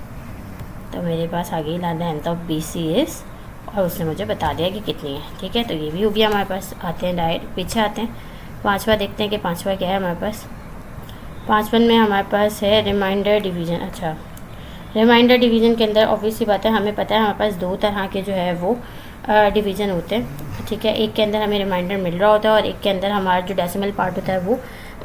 तो मेरे पास आ गई length of B C is, और उसने मुझे बता दिया कि कितनी है, ठीक है। तो ये भी हो गया हमारे पास। आते हैं डायरेक्ट पीछे आते हैं, पाँचवा देखते हैं कि पाँचवा क्या है हमारे पास। पाँचवन में हमारे पास है रिमाइंडर डिवीज़न। अच्छा, रिमाइंडर डिवीज़न के अंदर ऑब्वियसली बात है, हमें पता है हमारे पास 2 तरह के जो है वो डिवीज़न होते हैं, ठीक है। एक के अंदर हमें रिमाइंडर मिल रहा होता है और एक के अंदर हमारा जो डेसिमल पार्ट होता है वो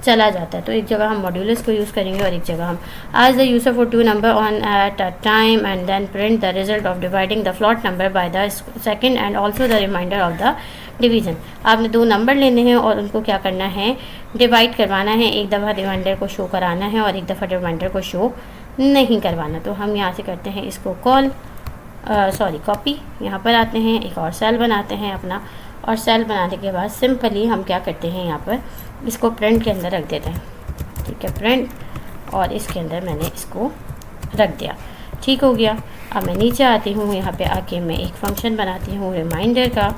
चला जाता है। तो एक जगह हम मॉड्यूलस को यूज़ करेंगे और एक जगह हम आज the use of 2 number on at a time and then print the result of dividing the float number by the second and also the reminder of the division. आपने 2 नंबर लेने हैं और उनको क्या करना है, डिवाइड करवाना है। एक दफ़ा रिमाइंडर को शो कराना है और एक दफ़ा रिमाइंडर को शो नहीं करवाना। तो हम यहाँ से करते हैं इसको कॉपी, यहाँ पर आते हैं, एक और सेल बनाते हैं अपना, और सेल बनाने के बाद सिंपली हम क्या करते हैं, यहाँ पर इसको प्रिंट के अंदर रख देते हैं, ठीक है। प्रिंट, और इसके अंदर मैंने इसको रख दिया, ठीक हो गया। अब मैं नीचे आती हूँ, यहाँ पे आके मैं एक फंक्शन बनाती हूँ रिमाइंडर का।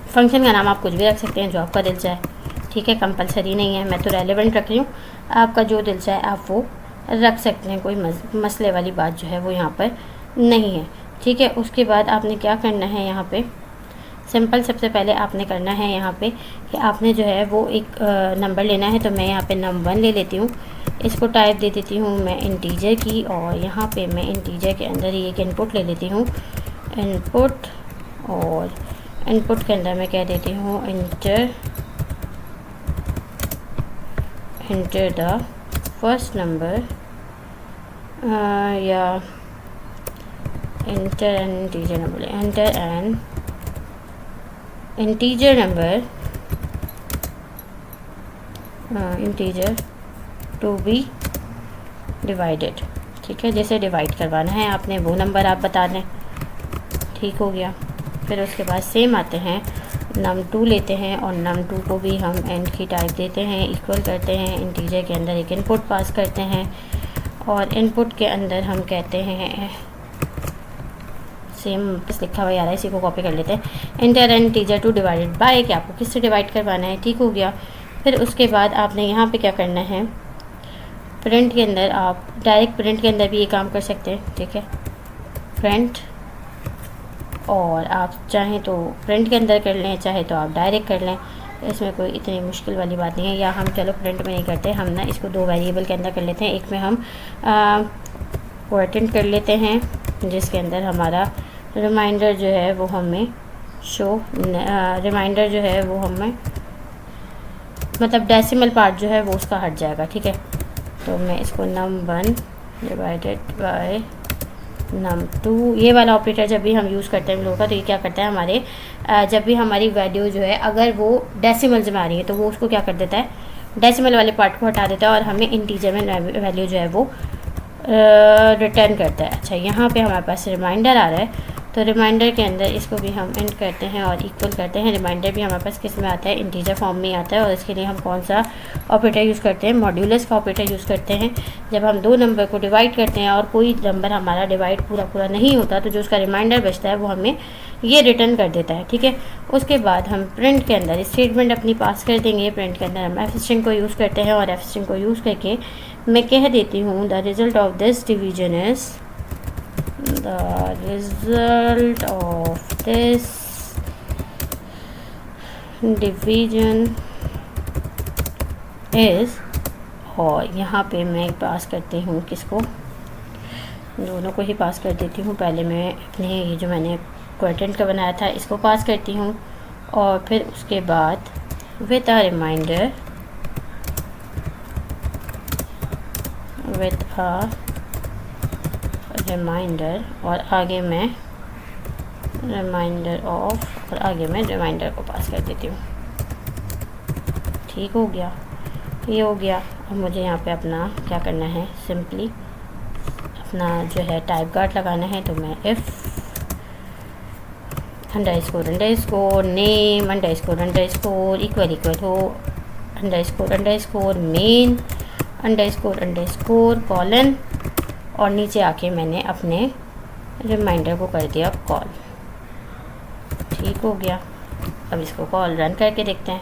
फंक्शन का नाम आप कुछ भी रख सकते हैं जो आपका दिल चाहे, ठीक है, कंपलसरी नहीं है। मैं तो रेलेवेंट रख रही हूँ, आपका जो दिल चाहे आप वो रख सकते हैं, कोई मसले वाली बात जो है वो यहाँ पर नहीं है, ठीक है। उसके बाद आपने क्या करना है, यहाँ पे सिंपल सबसे पहले आपने करना है यहाँ पे कि आपने जो है वो एक नंबर लेना है। तो मैं यहाँ पे num1 ले लेती हूँ, इसको टाइप दे देती हूँ मैं इंटीजर की, और यहाँ पे मैं इंटीजर के अंदर ही एक इनपुट ले लेती हूँ, इनपुट, और इनपुट के अंदर मैं कह देती हूँ इंटर द फर्स्ट नंबर, या enter an integer number, enter an integer number, integer to be divided, ठीक है। जैसे डिवाइड करवाना है आपने वो नंबर आप बता दें, ठीक हो गया। फिर उसके बाद सेम आते हैं, num2 लेते हैं और num2 को भी हम एंड की टाइप देते हैं, इक्वल करते हैं, इंटीजर के अंदर एक इनपुट पास करते हैं, और इनपुट के अंदर हम कहते हैं सेम लिखा हुआ यार है, इसी को कॉपी कर लेते हैं, inter an integer two divided by, कि आपको किससे डिवाइड करवाना है, ठीक हो गया। फिर उसके बाद आपने यहाँ पे क्या करना है, प्रिंट के अंदर आप डायरेक्ट प्रिंट के अंदर भी ये काम कर सकते हैं, ठीक है, प्रिंट, और आप चाहें तो प्रिंट के अंदर कर लें, चाहे तो आप डायरेक्ट कर लें, इसमें कोई इतनी मुश्किल वाली बात नहीं है। या हम चलो प्रिंट में नहीं करते, हम ना इसको 2 वेरिएबल के अंदर कर लेते हैं। एक में हम क्वाड्रेंट कर लेते हैं जिसके अंदर हमारा रिमाइंडर जो है वो हमें रिमाइंडर जो है वो हमें मतलब डेसिमल पार्ट जो है वो उसका हट जाएगा, ठीक है। तो मैं इसको num1 डिवाइडेड बाय num2, ये वाला ऑपरेटर जब भी हम यूज़ करते हैं हम लोगों का, तो ये क्या करता है हमारे जब भी हमारी वैल्यू जो है अगर वो डेसिमल्स में आ रही है तो वो उसको क्या कर देता है, डेसिमल वाले पार्ट को हटा देता है और हमें इंटीजर में वैल्यू जो है वो रिटर्न करता है। अच्छा, यहाँ पे हमारे पास रिमाइंडर आ रहा है, तो रिमाइंडर के अंदर इसको भी हम एंड करते हैं और इक्वल करते हैं। रिमाइंडर भी हमारे पास किस में आता है, इंटीजर फॉर्म में आता है, और इसके लिए हम कौन सा ऑपरेटर यूज़ करते हैं, मॉड्यूलस का ऑपरेटर यूज़ करते हैं। जब हम दो नंबर को डिवाइड करते हैं और कोई नंबर हमारा डिवाइड पूरा नहीं होता तो जो उसका रिमाइंडर बचता है वो हमें ये रिटर्न कर देता है, ठीक है। उसके बाद हम प्रिंट के अंदर स्टेटमेंट अपनी पास कर देंगे। प्रिंट के अंदर हम एफ स्ट्रिंग को यूज़ करते हैं और एफ स्ट्रिंग को यूज़ करके मैं कह देती हूँ the result of this division is, the result of this division is, और यहाँ पे मैं पास करती हूँ किसको, दोनों को ही पास कर देती हूँ। पहले मैं अपने ये जो मैंने क्वाड्रेंट का बनाया था इसको पास करती हूँ और फिर उसके बाद विथ अ रिमाइंडर और आगे मैं रिमाइंडर ऑफ और आगे मैं रिमाइंडर को पास कर देती हूँ। ठीक हो गया, ये हो गया। अब मुझे यहाँ पे अपना क्या करना है, सिंपली अपना जो है टाइप गार्ड लगाना है। तो मैं if underscore name underscore equal हो अंडरस्कोर मेन अंडरस्कोर कॉलन, और नीचे आके मैंने अपने रिमाइंडर को कर दिया कॉल। ठीक हो गया। अब इसको कॉल रन करके देखते हैं।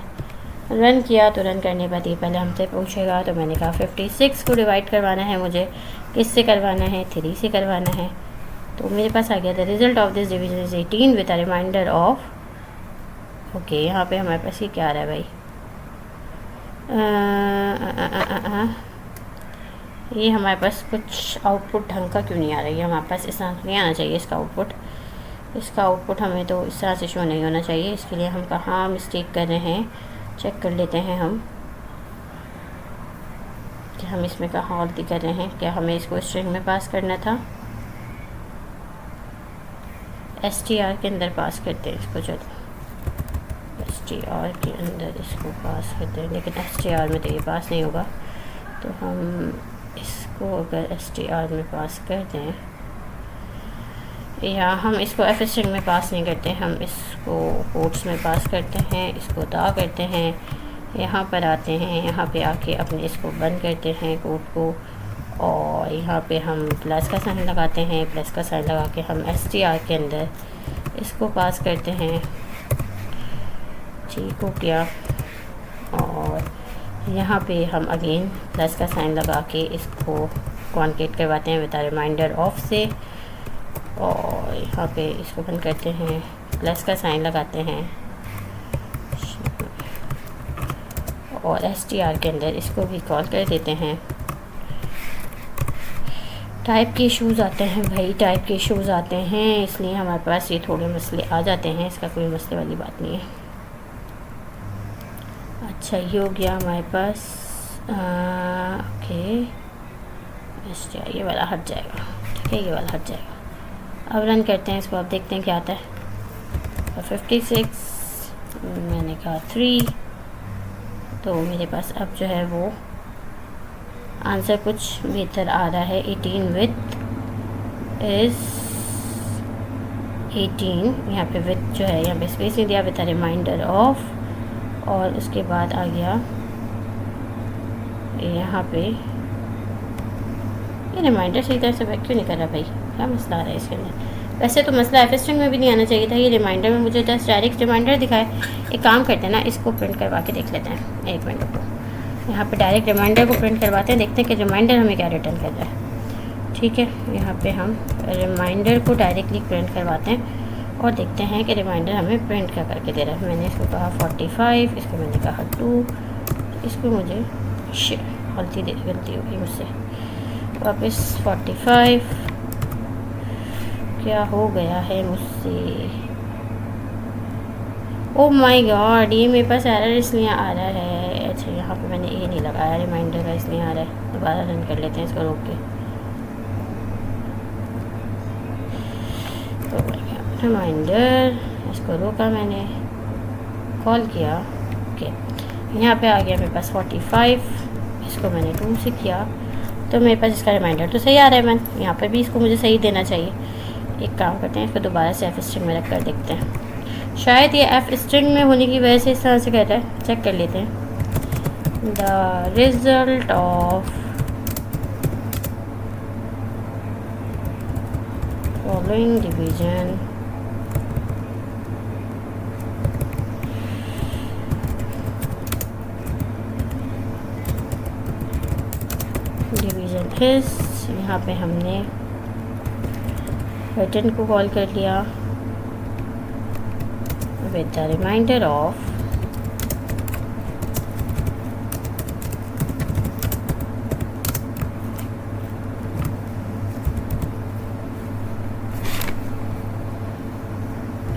रन किया तो रन करने के बाद ये पहले हमसे पूछेगा, तो मैंने कहा 56 को डिवाइड करवाना है मुझे, किससे करवाना है, 3 से करवाना है। तो मेरे पास आ गया the result of this division is 18 with a reminder of, okay यहाँ पे हमारे पास ये क्या आ रहा है भाई, ये हमारे पास कुछ आउटपुट ढंग का क्यों नहीं आ रहा है, हमारे पास इस तरह नहीं आना चाहिए इसका आउटपुट हमें तो इस तरह से शो नहीं होना चाहिए। इसके लिए हम कहाँ मिस्टेक कर रहे हैं चेक कर लेते हैं हम कि हम इसमें कहाँ गलती कर रहे हैं। क्या हमें इसको स्ट्रिंग में पास करना था, str के अंदर पास करते हैं इसको, चलो str के अंदर इसको पास करते हैं, लेकिन str में तो ये पास नहीं होगा। तो हम इसको अगर str में पास कर दें, या हम इसको एफ स्ट्रिंग में पास नहीं करते, हम इसको कोट्स में पास करते हैं, इसको दा करते हैं, यहाँ पर आते हैं, यहाँ पे आके अपने इसको बंद करते हैं कोट को, और यहाँ पे हम प्लस का साइन लगाते हैं। प्लस का साइन लगा के हम str के अंदर इसको पास करते हैं। ठीक हो गया। और यहाँ पे हम अगेन प्लस का साइन लगा के इसको कॉन्केट करवाते हैं विद अ रिमाइंडर ऑफ से, और यहाँ पे इसको बंद करते हैं, प्लस का साइन लगाते हैं और str के अंदर इसको भी कॉल कर देते हैं। टाइप के इशूज़ आते हैं भाई, टाइप के इशूज़ आते हैं, इसलिए हमारे पास ये थोड़े मसले आ जाते हैं, इसका कोई मसले वाली बात नहीं है। अच्छा ये हो गया हमारे पास, ओके ये वाला हट जाएगा, ठीक है ये वाला हट जाएगा। अब रन करते हैं इसको, अब देखते हैं क्या आता है। और 56 मैंने कहा 3, तो मेरे पास अब जो है वो आंसर कुछ बेहतर आ रहा है। 18 विथ इज़ 18, यहाँ पे विथ जो है यहाँ पे स्पेस नहीं दिया, विथ अ रिमाइंडर ऑफ, और उसके बाद आ गया यहाँ पे ये रिमाइंडर सही तरह से वर्क क्यों नहीं कर रहा भाई, क्या मसला आ रहा है इसके अंदर। वैसे तो मसला एफ स्ट्रिंग में भी नहीं आना चाहिए था, ये रिमाइंडर में मुझे जस्ट डायरेक्ट रिमाइंडर दिखाए। एक काम करते हैं ना, इसको प्रिंट करवा के देख लेते हैं, एक मिनट को यहाँ पे डायरेक्ट रिमाइंडर को प्रिंट करवाते हैं, देखते हैं कि रिमाइंडर हमें क्या रिटर्न कर रहा है। ठीक है, यहाँ पे हम रिमाइंडर को डायरेक्टली प्रिंट करवाते हैं और देखते हैं कि रिमाइंडर हमें प्रिंट क्या करके दे रहा है। मैंने इसको कहा 45, इसको मैंने कहा 2, इसको मुझे गलती होगी मुझसे, वापस 45, क्या हो गया है मुझसे? ओह माय गॉड, ये मेरे पास एरर इसलिए आ रहा है। अच्छा, यहाँ पे मैंने ये नहीं लगाया रिमाइंडर का, इसलिए आ रहा है। दोबारा रन कर लेते हैं इसको रोक के। तो रिमाइंडर, इसको रोका मैंने, कॉल किया, ओके। यहाँ पे आ गया मेरे पास 45, इसको मैंने 2 से किया तो मेरे पास इसका रिमाइंडर तो सही आ रहा है। मैन यहाँ पे भी इसको मुझे सही देना चाहिए। एक काम करते हैं, इसको दोबारा से एफ स्ट्रिंग में रख कर देखते हैं। शायद ये एफ स्ट्रिंग में होने की वजह से इस तरह से कह रहा है। चेक कर लेते हैं। The result of following division is, यहाँ पे हमने बटन को कॉल कर लिया with the reminder of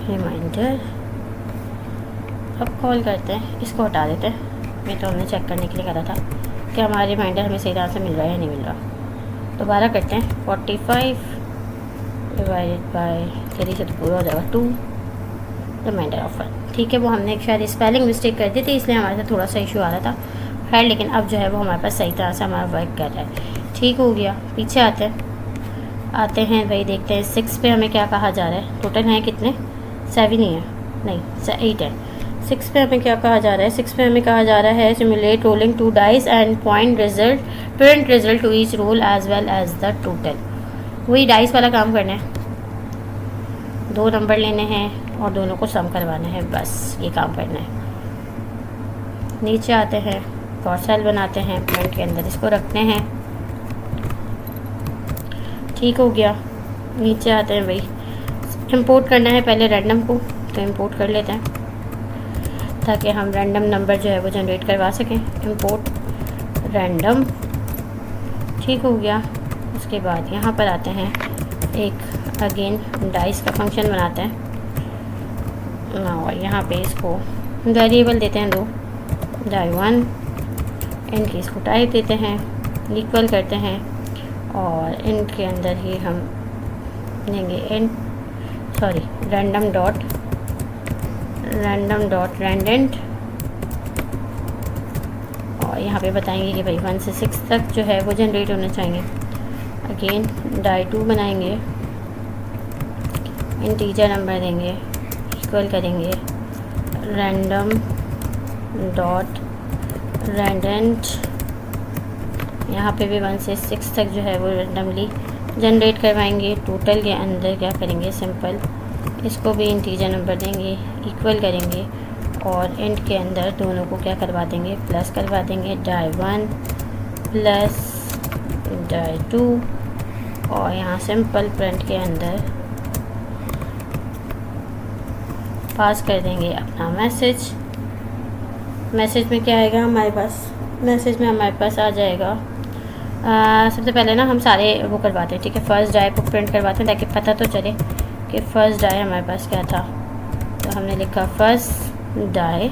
reminder. अब कॉल करते हैं, इसको हटा देते हैं। ये तो हमने चेक करने के लिए करा था कि हमारा रिमाइंडर हमें सही तरह से मिल रहा है या नहीं मिल रहा। दोबारा करते हैं। 45 डिवाइडेड बाय 3 से तो पूरा हो जाएगा 2, रिमाइंडर ऑफ 1। ठीक है, वो हमने शायद स्पेलिंग मिस्टेक कर दी थी, इसलिए हमारे साथ थोड़ा सा इशू आ रहा था। खैर, लेकिन अब जो है वो हमारे पास सही तरह से हमारा वर्क कर रहा है। ठीक हो गया। पीछे आते हैं भाई, देखते हैं 6 पे हमें क्या कहा जा रहा है। टोटल हैं कितने? 7 ही है, नहीं 8 है। 6 पे हमें क्या कहा जा रहा है? 6 पे हमें कहा जा रहा है simulate rolling 2 dice and print result to each roll as well as the total. वही डाइस वाला काम करना है, 2 नंबर लेने हैं और दोनों को सम करवाना है, बस ये काम करना है। नीचे आते हैं, फॉर सेल बनाते हैं, प्रिंट के अंदर इसको रखते हैं। ठीक हो गया। नीचे आते हैं भाई, इंपोर्ट करना है पहले रैंडम को, तो इंपोर्ट कर लेते हैं ताकि हम रैंडम नंबर जो है वो जनरेट करवा सकें। इंपोर्ट रैंडम, ठीक हो गया। उसके बाद यहाँ पर आते हैं, एक अगेन डाइस का फंक्शन बनाते हैं और यहाँ पे इसको वेरिएबल देते हैं 2, die1, इनकी इसको टाइप देते हैं, इक्वल करते हैं और इनके अंदर ही हम देंगे रैंडम डॉट रैंडेंट और यहाँ पे बताएंगे कि भाई 1 से 6 तक जो है वो जनरेट होना चाहिए। अगेन die2 बनाएंगे, इंटीजर नंबर देंगे, इक्वल करेंगे रैंडम डॉट रैंडेंट। यहाँ पे भी 1 से 6 तक जो है वो रैंडमली जनरेट करवाएंगे। टोटल के अंदर क्या करेंगे, सिंपल इसको भी इंटीजर नंबर देंगे, इक्वल करेंगे और एंड के अंदर दोनों को क्या करवा देंगे, प्लस करवा देंगे, die1 प्लस die2 और यहाँ सिंपल प्रिंट के अंदर पास कर देंगे अपना मैसेज। मैसेज में क्या आएगा हमारे पास? मैसेज में हमारे पास आ जाएगा सबसे पहले ना हम सारे वो करवाते हैं, ठीक है। फर्स्ट डाई को प्रिंट करवाते हैं ताकि पता तो चले कि फ़र्स्ट डाई हमारे पास क्या था। तो हमने लिखा फर्स्ट डाई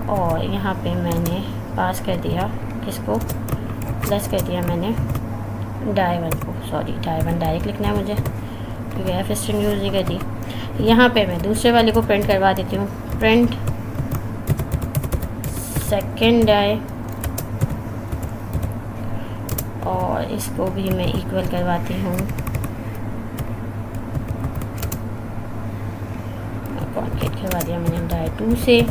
और यहाँ पे मैंने पास कर दिया किसको, प्लस कर दिया मैंने die1 को, सॉरी die1 डायरेक्ट लिखना है मुझे क्योंकि एफ स्ट्रिंग यूज़ नहीं करती। यहाँ पे मैं दूसरे वाले को प्रिंट करवा देती हूँ, प्रिंट सेकेंड डाई और इसको भी मैं इक्वल करवाती हूँ कॉन्केट करवा दिया मैंने die2 से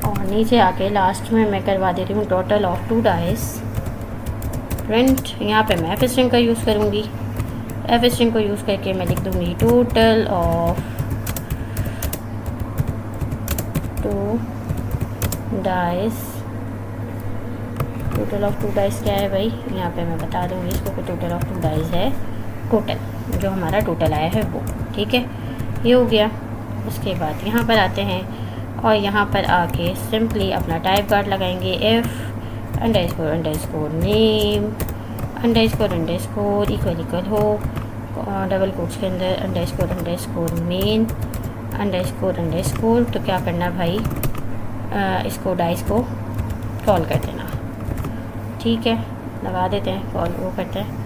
और नीचे आके लास्ट में मैं करवा देती हूँ टोटल ऑफ 2 डाइस प्रिंट। यहाँ पे मैं एफ स्ट्रिंग का यूज़ करूँगी, एफ स्ट्रिंग को यूज़ करके मैं लिख दूँगी total of 2 dice. Total of 2 dice क्या है भाई, यहाँ पे मैं बता दूँगी इसको कि टोटल ऑफ 2 डाइस है टोटल, जो हमारा टोटल आया है वो, ठीक है। ये हो गया। उसके बाद यहाँ पर आते हैं और यहाँ पर आके सिंपली अपना टाइप गार्ड लगाएंगे, F underscore name underscore equal हो डबल कोट्स के अंदर अंडरस्कोर मेन अंडरस्कोर, तो क्या करना भाई, इसको डाइस को कॉल कर देना। ठीक है, लगा देते हैं कॉल, वो करते हैं।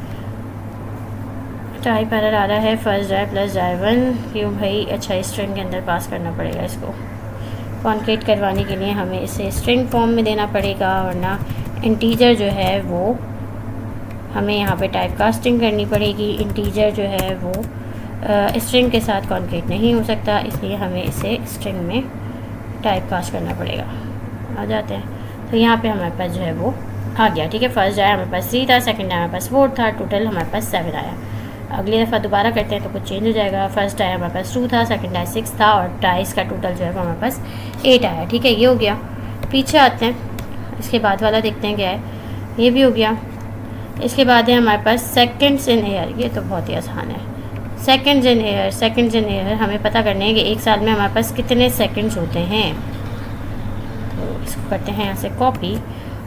टाइप एरर आ रहा है फर्स्ट ड्राइव प्लस ड्राइव 1, क्यों भाई, अच्छा स्ट्रिंग के अंदर पास करना पड़ेगा इसको। कॉन्क्रीट करवाने के लिए हमें इसे स्ट्रिंग फॉर्म में देना पड़ेगा, वरना इंटीजर जो है वो हमें यहाँ पे टाइप कास्टिंग करनी पड़ेगी। इंटीजर जो है वो स्ट्रिंग के साथ कॉन्क्रीट नहीं हो सकता, इसलिए हमें इसे स्ट्रिंग में टाइप कास्ट करना पड़ेगा। आ जाते हैं, तो यहाँ पे हमारे पास जो है वो आ गया। ठीक है, फर्स्ट आया हमारे पास 3 था, सेकंड आया हमारे पास 4 था, टोटल हमारे पास 7 आया। अगली दफ़ा दोबारा करते हैं तो कुछ चेंज हो जाएगा। फर्स्ट आया हमारे पास 2 था, सेकंड आया 6 था, और डाइस का टोटल जो है वो हमारे पास 8 आया। ठीक है, ये हो गया। पीछे आते हैं, इसके बाद वाला देखते हैं क्या है। ये भी हो गया। इसके बाद है हमारे पास सेकंड्स इन एयर, ये तो बहुत ही आसान है। सेकंड्स इन एयर हमें पता करने हैं कि एक साल में हमारे पास कितने सेकंड्स होते हैं। तो इसको करते हैं यहाँ से कॉपी,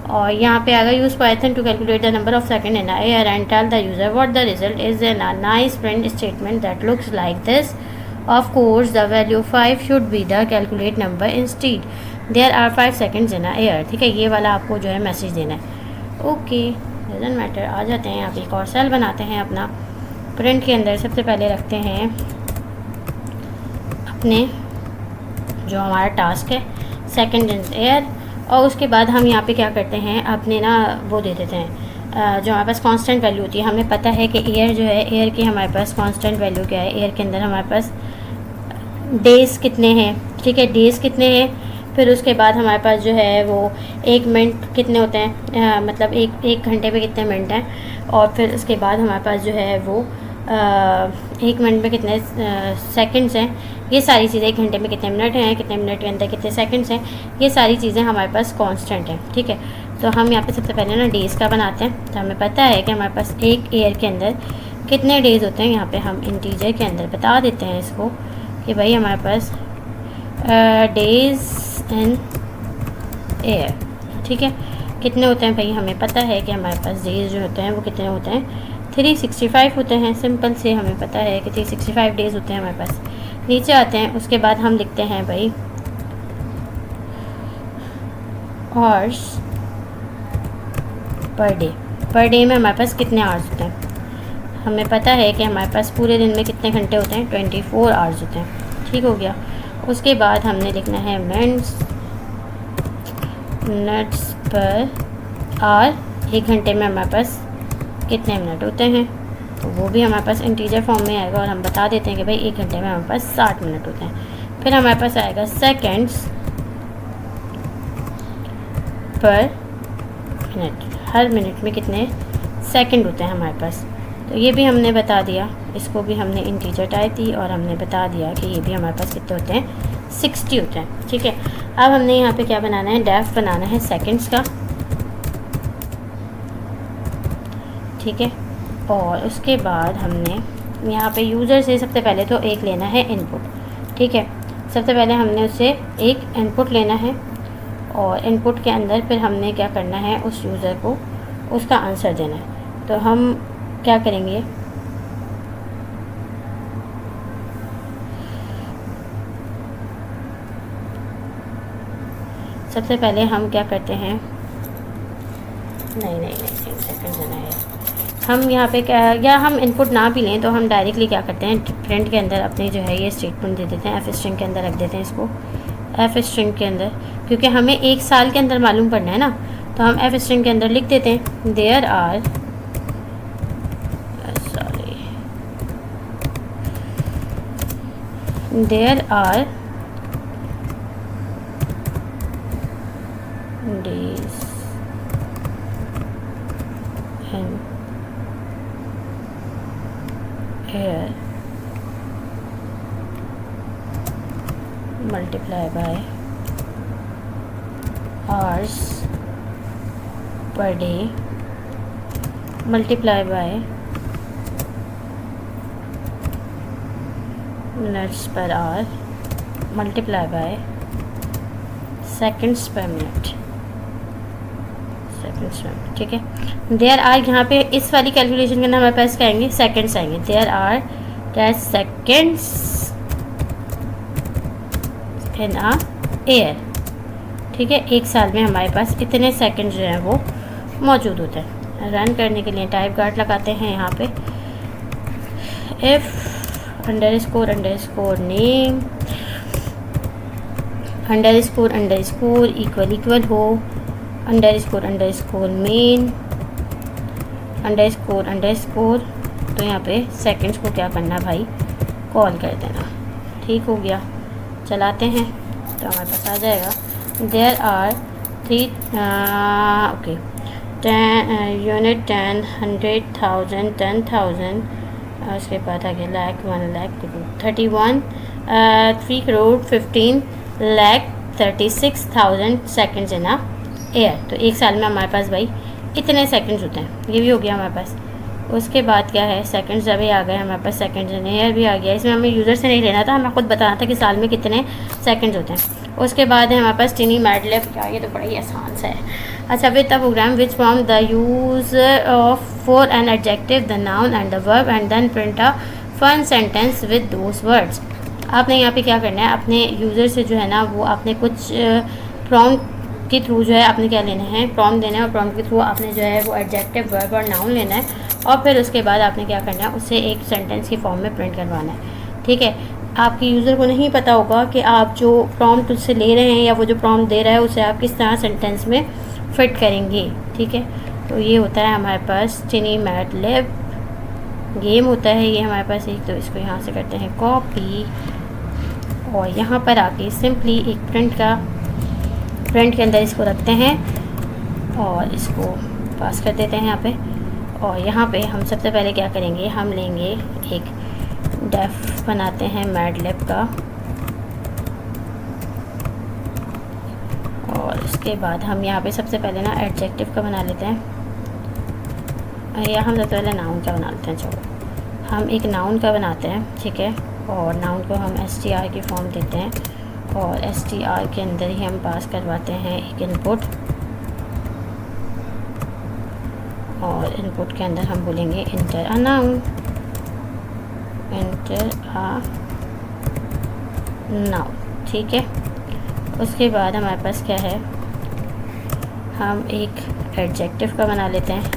और यहाँ पे आएगा use Python to calculate the number of second in air and tell the user what the result is in a nice print statement that looks like this. Of course the value 5 should be the calculate number instead there are 5 seconds in air. ठीक है, ये वाला आपको जो है message देना है। Okay, doesn't matter. आ जाते हैं, यहाँ पे एक और सेल बनाते हैं अपना। प्रिंट के अंदर सबसे पहले रखते हैं अपने जो हमारा टास्क है सेकंड इन एयर, और उसके बाद हम यहाँ पे क्या करते हैं, अपने ना वो दे देते हैं जो हमारे पास कांस्टेंट वैल्यू होती है। हमें पता है कि एयर जो है, एयर की हमारे पास कांस्टेंट वैल्यू क्या है। एयर के अंदर हमारे पास डेज़ कितने हैं। ठीक है, डेज़ कितने हैं। फिर उसके बाद हमारे पास जो है वो 1 मिनट कितने होते हैं, मतलब एक घंटे में कितने मिनट हैं। और फिर उसके बाद हमारे पास जो है वो 1 मिनट में कितने सेकंड्स हैं। ये सारी चीज़ें, 1 घंटे में कितने मिनट हैं, कितने मिनट के अंदर कितने सेकंड्स हैं, ये सारी चीज़ें हमारे पास कांस्टेंट हैं। ठीक है, तो हम यहाँ पे सबसे पहले ना डेज़ का बनाते हैं। तो हमें पता है कि हमारे पास एक ईयर के अंदर कितने डेज़ होते हैं। यहाँ पे हम इंटीजर के अंदर बता देते हैं इसको कि भाई हमारे पास डेज़ इन एयर, ठीक है, कितने होते हैं भाई। हमें पता है कि हमारे पास डेज़ जो होते हैं वो कितने होते हैं, 365 होते हैं। सिंपल से हमें पता है कि 365 डेज़ होते हैं हमारे पास। नीचे आते हैं, उसके बाद हम लिखते हैं भाई hours per day. Per day में हमारे पास कितने आवर्स होते हैं। हमें पता है कि हमारे पास पूरे दिन में कितने घंटे होते हैं, 24 आवर्स होते हैं। ठीक हो गया। उसके बाद हमने लिखना है मिनट्स पर आवर। 1 घंटे में हमारे पास कितने मिनट होते हैं, तो वो भी हमारे पास इंटीजर फॉर्म में आएगा, और हम बता देते हैं कि भाई 1 घंटे में हमारे पास 60 मिनट होते हैं। फिर हमारे पास आएगा सेकंड्स पर मिनट, हर मिनट में कितने सेकंड होते हैं हमारे पास। तो ये भी हमने बता दिया, इसको भी हमने इंटीजर टाइप दी, और हमने बता दिया कि ये भी हमारे पास कितने होते हैं, 60 होते हैं। ठीक है, अब हमने यहाँ पे क्या बनाना है, डेफ बनाना है सेकंड्स का। ठीक है, और उसके बाद हमने यहाँ पे यूज़र से सबसे पहले तो एक लेना है इनपुट। ठीक है, सबसे पहले हमने उससे एक इनपुट लेना है, और इनपुट के अंदर फिर हमने क्या करना है, उस यूज़र को उसका आंसर देना है। तो हम क्या करेंगे, सबसे पहले हम क्या करते हैं, नहीं सेकंड देना है। हम यहाँ पे क्या, या हम इनपुट ना भी लें तो हम डायरेक्टली क्या करते हैं, प्रिंट के अंदर अपने जो है ये स्टेटमेंट दे देते हैं। एफ स्ट्रिंग के अंदर रख देते हैं इसको, एफ स्ट्रिंग के अंदर, क्योंकि हमें 1 साल के अंदर मालूम पड़ना है ना। तो हम एफ स्ट्रिंग के अंदर लिख देते हैं there are days in year multiply by hours per day multiply by minutes per hour multiply by seconds per minute seconds में, ठीक है। देयर आर, यहाँ पे इस वाली कैलकुलेशन के अंदर हमारे पास क्या आएंगे, सेकेंड्स आएंगे। There are dash seconds in a year, ठीक है। एक साल में हमारे पास इतने सेकंड जो हैं वो मौजूद होते हैं। रन करने के लिए टाइप गार्ड लगाते हैं यहाँ पे, if underscore name underscore equal हो अंडरस्कोर मेन अंडरस्कोर, तो यहाँ पे सेकंड्स को क्या करना भाई, कॉल कर देना। ठीक हो गया, चलाते हैं तो हमारे पास आ जाएगा। देयर आर 3 ओके 10 यूनिट 10 100,000 10,000, उसके बाद आगे lakh 1 lakh 31 3 crore 15 lakh 36,000 seconds in a year. तो एक साल में हमारे पास भाई इतने सेकंड्स होते हैं, ये भी हो गया हमारे पास। उसके बाद क्या है, सेकंड्स जब भी आ गए हमारे पास, सेकंड्स इन ईयर भी आ गया। इसमें हमें यूज़र से नहीं लेना था, हमें खुद बताना था कि साल में कितने सेकंड्स होते हैं। उसके बाद है हमारे पास टिनी मैडलिब, क्या ये तो बड़ा ही आसान सा है। अच्छा, with the program which from the use of for an adjective the noun and the verb and then print a fun sentence with those words. आपने यहाँ पे क्या करना है, अपने यूज़र से जो है ना वो आपने कुछ प्रॉम्प्ट के थ्रू जो है आपने क्या लेना है, प्रॉम्प्ट देना है, और प्रॉम्प्ट के थ्रू आपने जो है वो एडजेक्टिव वर्ब और नाउन लेना है, और फिर उसके बाद आपने क्या करना है, उसे एक सेंटेंस की फॉर्म में प्रिंट करवाना है। ठीक है, आपके यूज़र को नहीं पता होगा कि आप जो प्रॉम्प्ट उससे ले रहे हैं या वो जो प्रॉम्प्ट दे रहा है उसे आप किस तरह सेंटेंस में फिट करेंगे। ठीक है, तो ये होता है हमारे पास टिनी मैडलिब गेम होता है ये हमारे पास एक। तो इसको यहाँ से करते हैं कॉपी, और यहाँ पर आके सिंपली एक प्रिंट के अंदर इसको रखते हैं और इसको पास कर देते हैं यहाँ पे। और यहाँ पे हम सबसे पहले क्या करेंगे, हम लेंगे एक डेफ बनाते हैं मैडलिब का, और उसके बाद हम यहाँ पे सबसे पहले ना एडजेक्टिव का बना लेते हैं, या हम सबसे पहले नाउन का बना लेते हैं। चलो हम एक नाउन का बनाते हैं, ठीक है। और नाउन को हम str की फॉर्म देते हैं, और str के अंदर ही हम पास करवाते हैं एक इनपुट, और इनपुट के अंदर हम बोलेंगे inter a noun, inter a noun. ठीक है, उसके बाद हमारे पास क्या है, हम एक एडजेक्टिव का बना लेते हैं।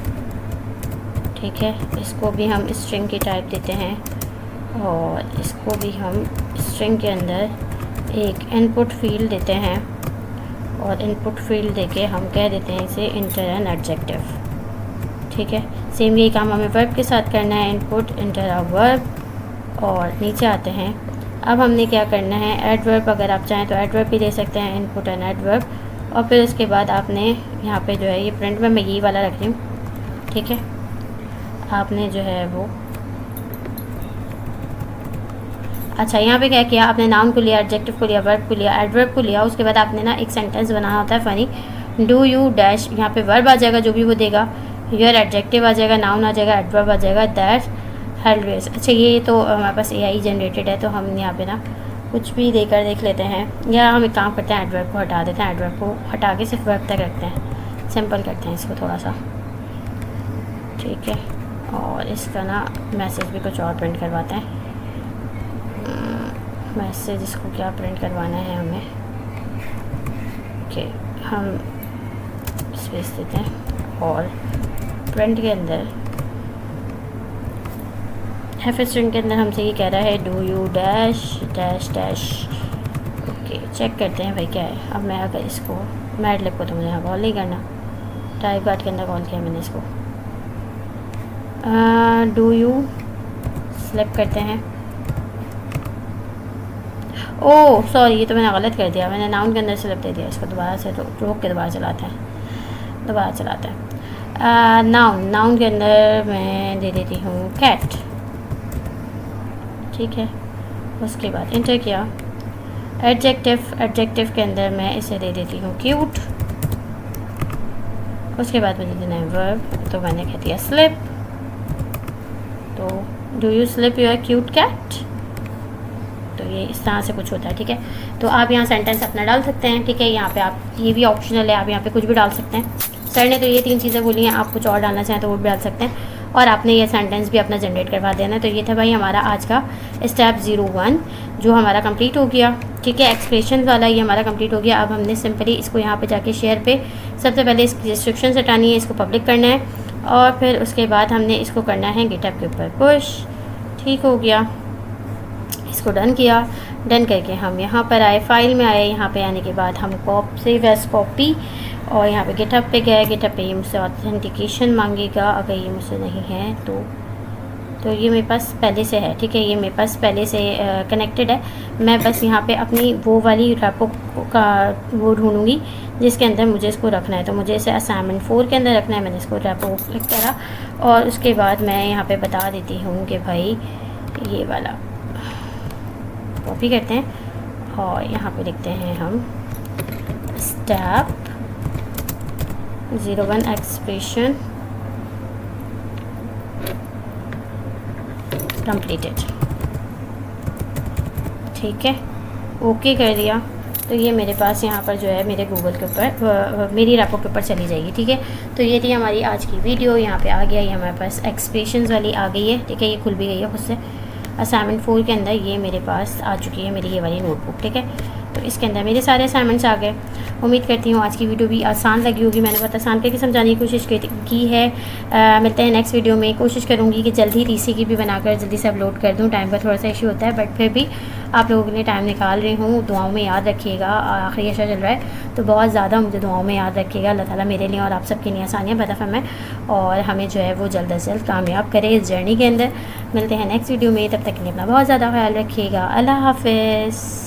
ठीक है, इसको भी हम स्ट्रिंग की टाइप देते हैं, और इसको भी हम स्ट्रिंग के अंदर एक इनपुट फील्ड देते हैं, और इनपुट फील्ड देके हम कह देते हैं इसे इंटर एन एडजेक्टिव। ठीक है, सेम यही काम हमें वर्ब के साथ करना है, इनपुट इंटर अ वर्ब, और नीचे आते हैं। अब हमने क्या करना है, एडवर्ब, अगर आप चाहें तो एडवर्ब भी दे सकते हैं, इनपुट एंड एडवर्ब, और फिर उसके बाद आपने यहाँ पे जो है ये प्रिंट में मैं यही वाला रख रही हूँ। ठीक है, आपने जो है वो अच्छा यहाँ पे क्या किया, आपने नाउन को लिया, एडजेक्टिव को लिया, वर्ब को लिया, एडवर्ब को लिया, उसके बाद आपने ना एक सेंटेंस बनाना होता है फ़नी। डू यू डैश, यहाँ पे वर्ब आ जाएगा जो भी वो देगा, योर एडजेक्टिव आ जाएगा, नाउन आ जाएगा, एडवर्ब आ जाएगा, दैट हेल्वेज। अच्छा, ये तो हमारे पास AI जनरेटेड है, तो हम यहाँ पे ना कुछ भी देकर देख लेते हैं, या हम एक काम करते हैं एडवर्ब को हटा देते हैं, एडवर्ब को हटा के सिर्फ वर्ब तक रखते हैं, सिंपल करते हैं इसको थोड़ा सा। ठीक है, और इसका ना मैसेज भी कुछ और प्रिंट करवाते हैं। मैसेज इसको क्या प्रिंट करवाना है हमें, ओके हम स्पेस देते हैं, और प्रिंट के अंदर एफ स्ट्रिंग के अंदर हमसे ये कह रहा है do you dash dash dash. Okay, check करते हैं भाई क्या है। अब मैं अगर इसको मैडलिब को तो मुझे यहाँ कॉल नहीं करना, टाइप गार्ड के अंदर कॉल किया मैंने इसको, डू यू सेलेक्ट करते हैं। ओह सॉरी, ये तो मैंने गलत कर दिया, मैंने नाउन के अंदर सेलेक्ट दे दिया, इसको दोबारा से रोक के दोबारा चलाते हैं। नाउन के अंदर मैं दे देती हूँ कैट। ठीक है, उसके बाद इंटर किया। एडजेक्टिव के अंदर मैं इसे दे देती हूँ क्यूट। उसके बाद मुझे देना है वर्ब, तो मैंने कह दिया स्लिप। तो do you slip your cute cat, तो ये इस तरह से कुछ होता है। ठीक है, तो आप यहाँ सेंटेंस अपना डाल सकते हैं। ठीक है, यहाँ पे आप ये भी ऑप्शनल है, आप यहाँ पे कुछ भी डाल सकते हैं, करने तो ये 3 चीज़ें बोली हैं, आप कुछ और डालना चाहें तो वो भी डाल सकते हैं। और आपने ये सेंटेंस भी अपना जनरेट करवा देना। तो ये था भाई हमारा आज का स्टेप 01 जो हमारा कंप्लीट हो गया। ठीक है, एक्सप्रेशन वाला ये हमारा कंप्लीट हो गया। अब हमने सिंपली इसको यहाँ पे जाके शेयर पे सबसे पहले इसकी रिस्ट्रिक्शन हटानी है, इसको पब्लिक करना है और फिर उसके बाद हमने इसको करना है गिटहब के ऊपर पुश। ठीक हो गया, इसको डन किया। डन करके हम यहाँ पर आए, फाइल में आए, यहाँ पे आने के बाद हम सेव एज कॉपी और यहाँ पे गिटहब पे गए। गिटहब पे ये मुझसे ऑथेंटिकेशन मांगेगा, अगर ये मुझसे नहीं है तो ये मेरे पास पहले से है। ठीक है, ये मेरे पास पहले से कनेक्टेड है। मैं बस यहाँ पे अपनी वो वाली रेपो का वो ढूंढूंगी जिसके अंदर मुझे इसको रखना है। तो मुझे इसे असाइनमेंट 4 के अंदर रखना है। मैंने इसको रेपो क्लिक करा और उसके बाद मैं यहाँ पे बता देती हूँ कि भाई ये वाला कॉपी करते हैं और यहाँ पे लिखते हैं हम स्टेप 01 एक्सप्रेशन कंप्लीटेड। ठीक है, ओके कर दिया। तो ये मेरे पास यहाँ पर जो है मेरे गूगल के ऊपर मेरी रेपो के ऊपर चली जाएगी। ठीक है, तो ये थी हमारी आज की वीडियो। यहाँ पे आ गया, ये हमारे पास एक्सप्रेशंस वाली आ गई है। ठीक है, ये खुल भी गई है खुद से। असाइनमेंट 4 के अंदर ये मेरे पास आ चुकी है मेरी ये वाली नोटबुक। ठीक है, तो इसके अंदर मेरे सारे असाइनमेंट्स आ गए। उम्मीद करती हूँ आज की वीडियो भी आसान लगी होगी। मैंने बहुत आसान करके समझाने की कोशिश की है। मिलते हैं नेक्स्ट वीडियो में। कोशिश करूँगी कि जल्दी टीसी की भी बनाकर जल्दी से अपलोड कर दूँ। टाइम का थोड़ा सा इशू होता है, बट फिर भी आप लोगों के लिए टाइम निकाल रही हूँ। दुआओं में याद रखिएगा। आखिरी अशा चल रहा है तो बहुत ज़्यादा मुझे दुआओं में याद रखिएगा। अल्लाह ताला मेरे लिए और आप सबके लिए आसानियाँ पैदा फरमाए और हमें जो है वो जल्द अज जल्द कामयाब करे इस जर्नी के अंदर। मिलते हैं नेक्स्ट वीडियो में, तब तक के लिए अपना बहुत ज़्यादा ख्याल रखिएगा। अल्लाह हाफ़िज़।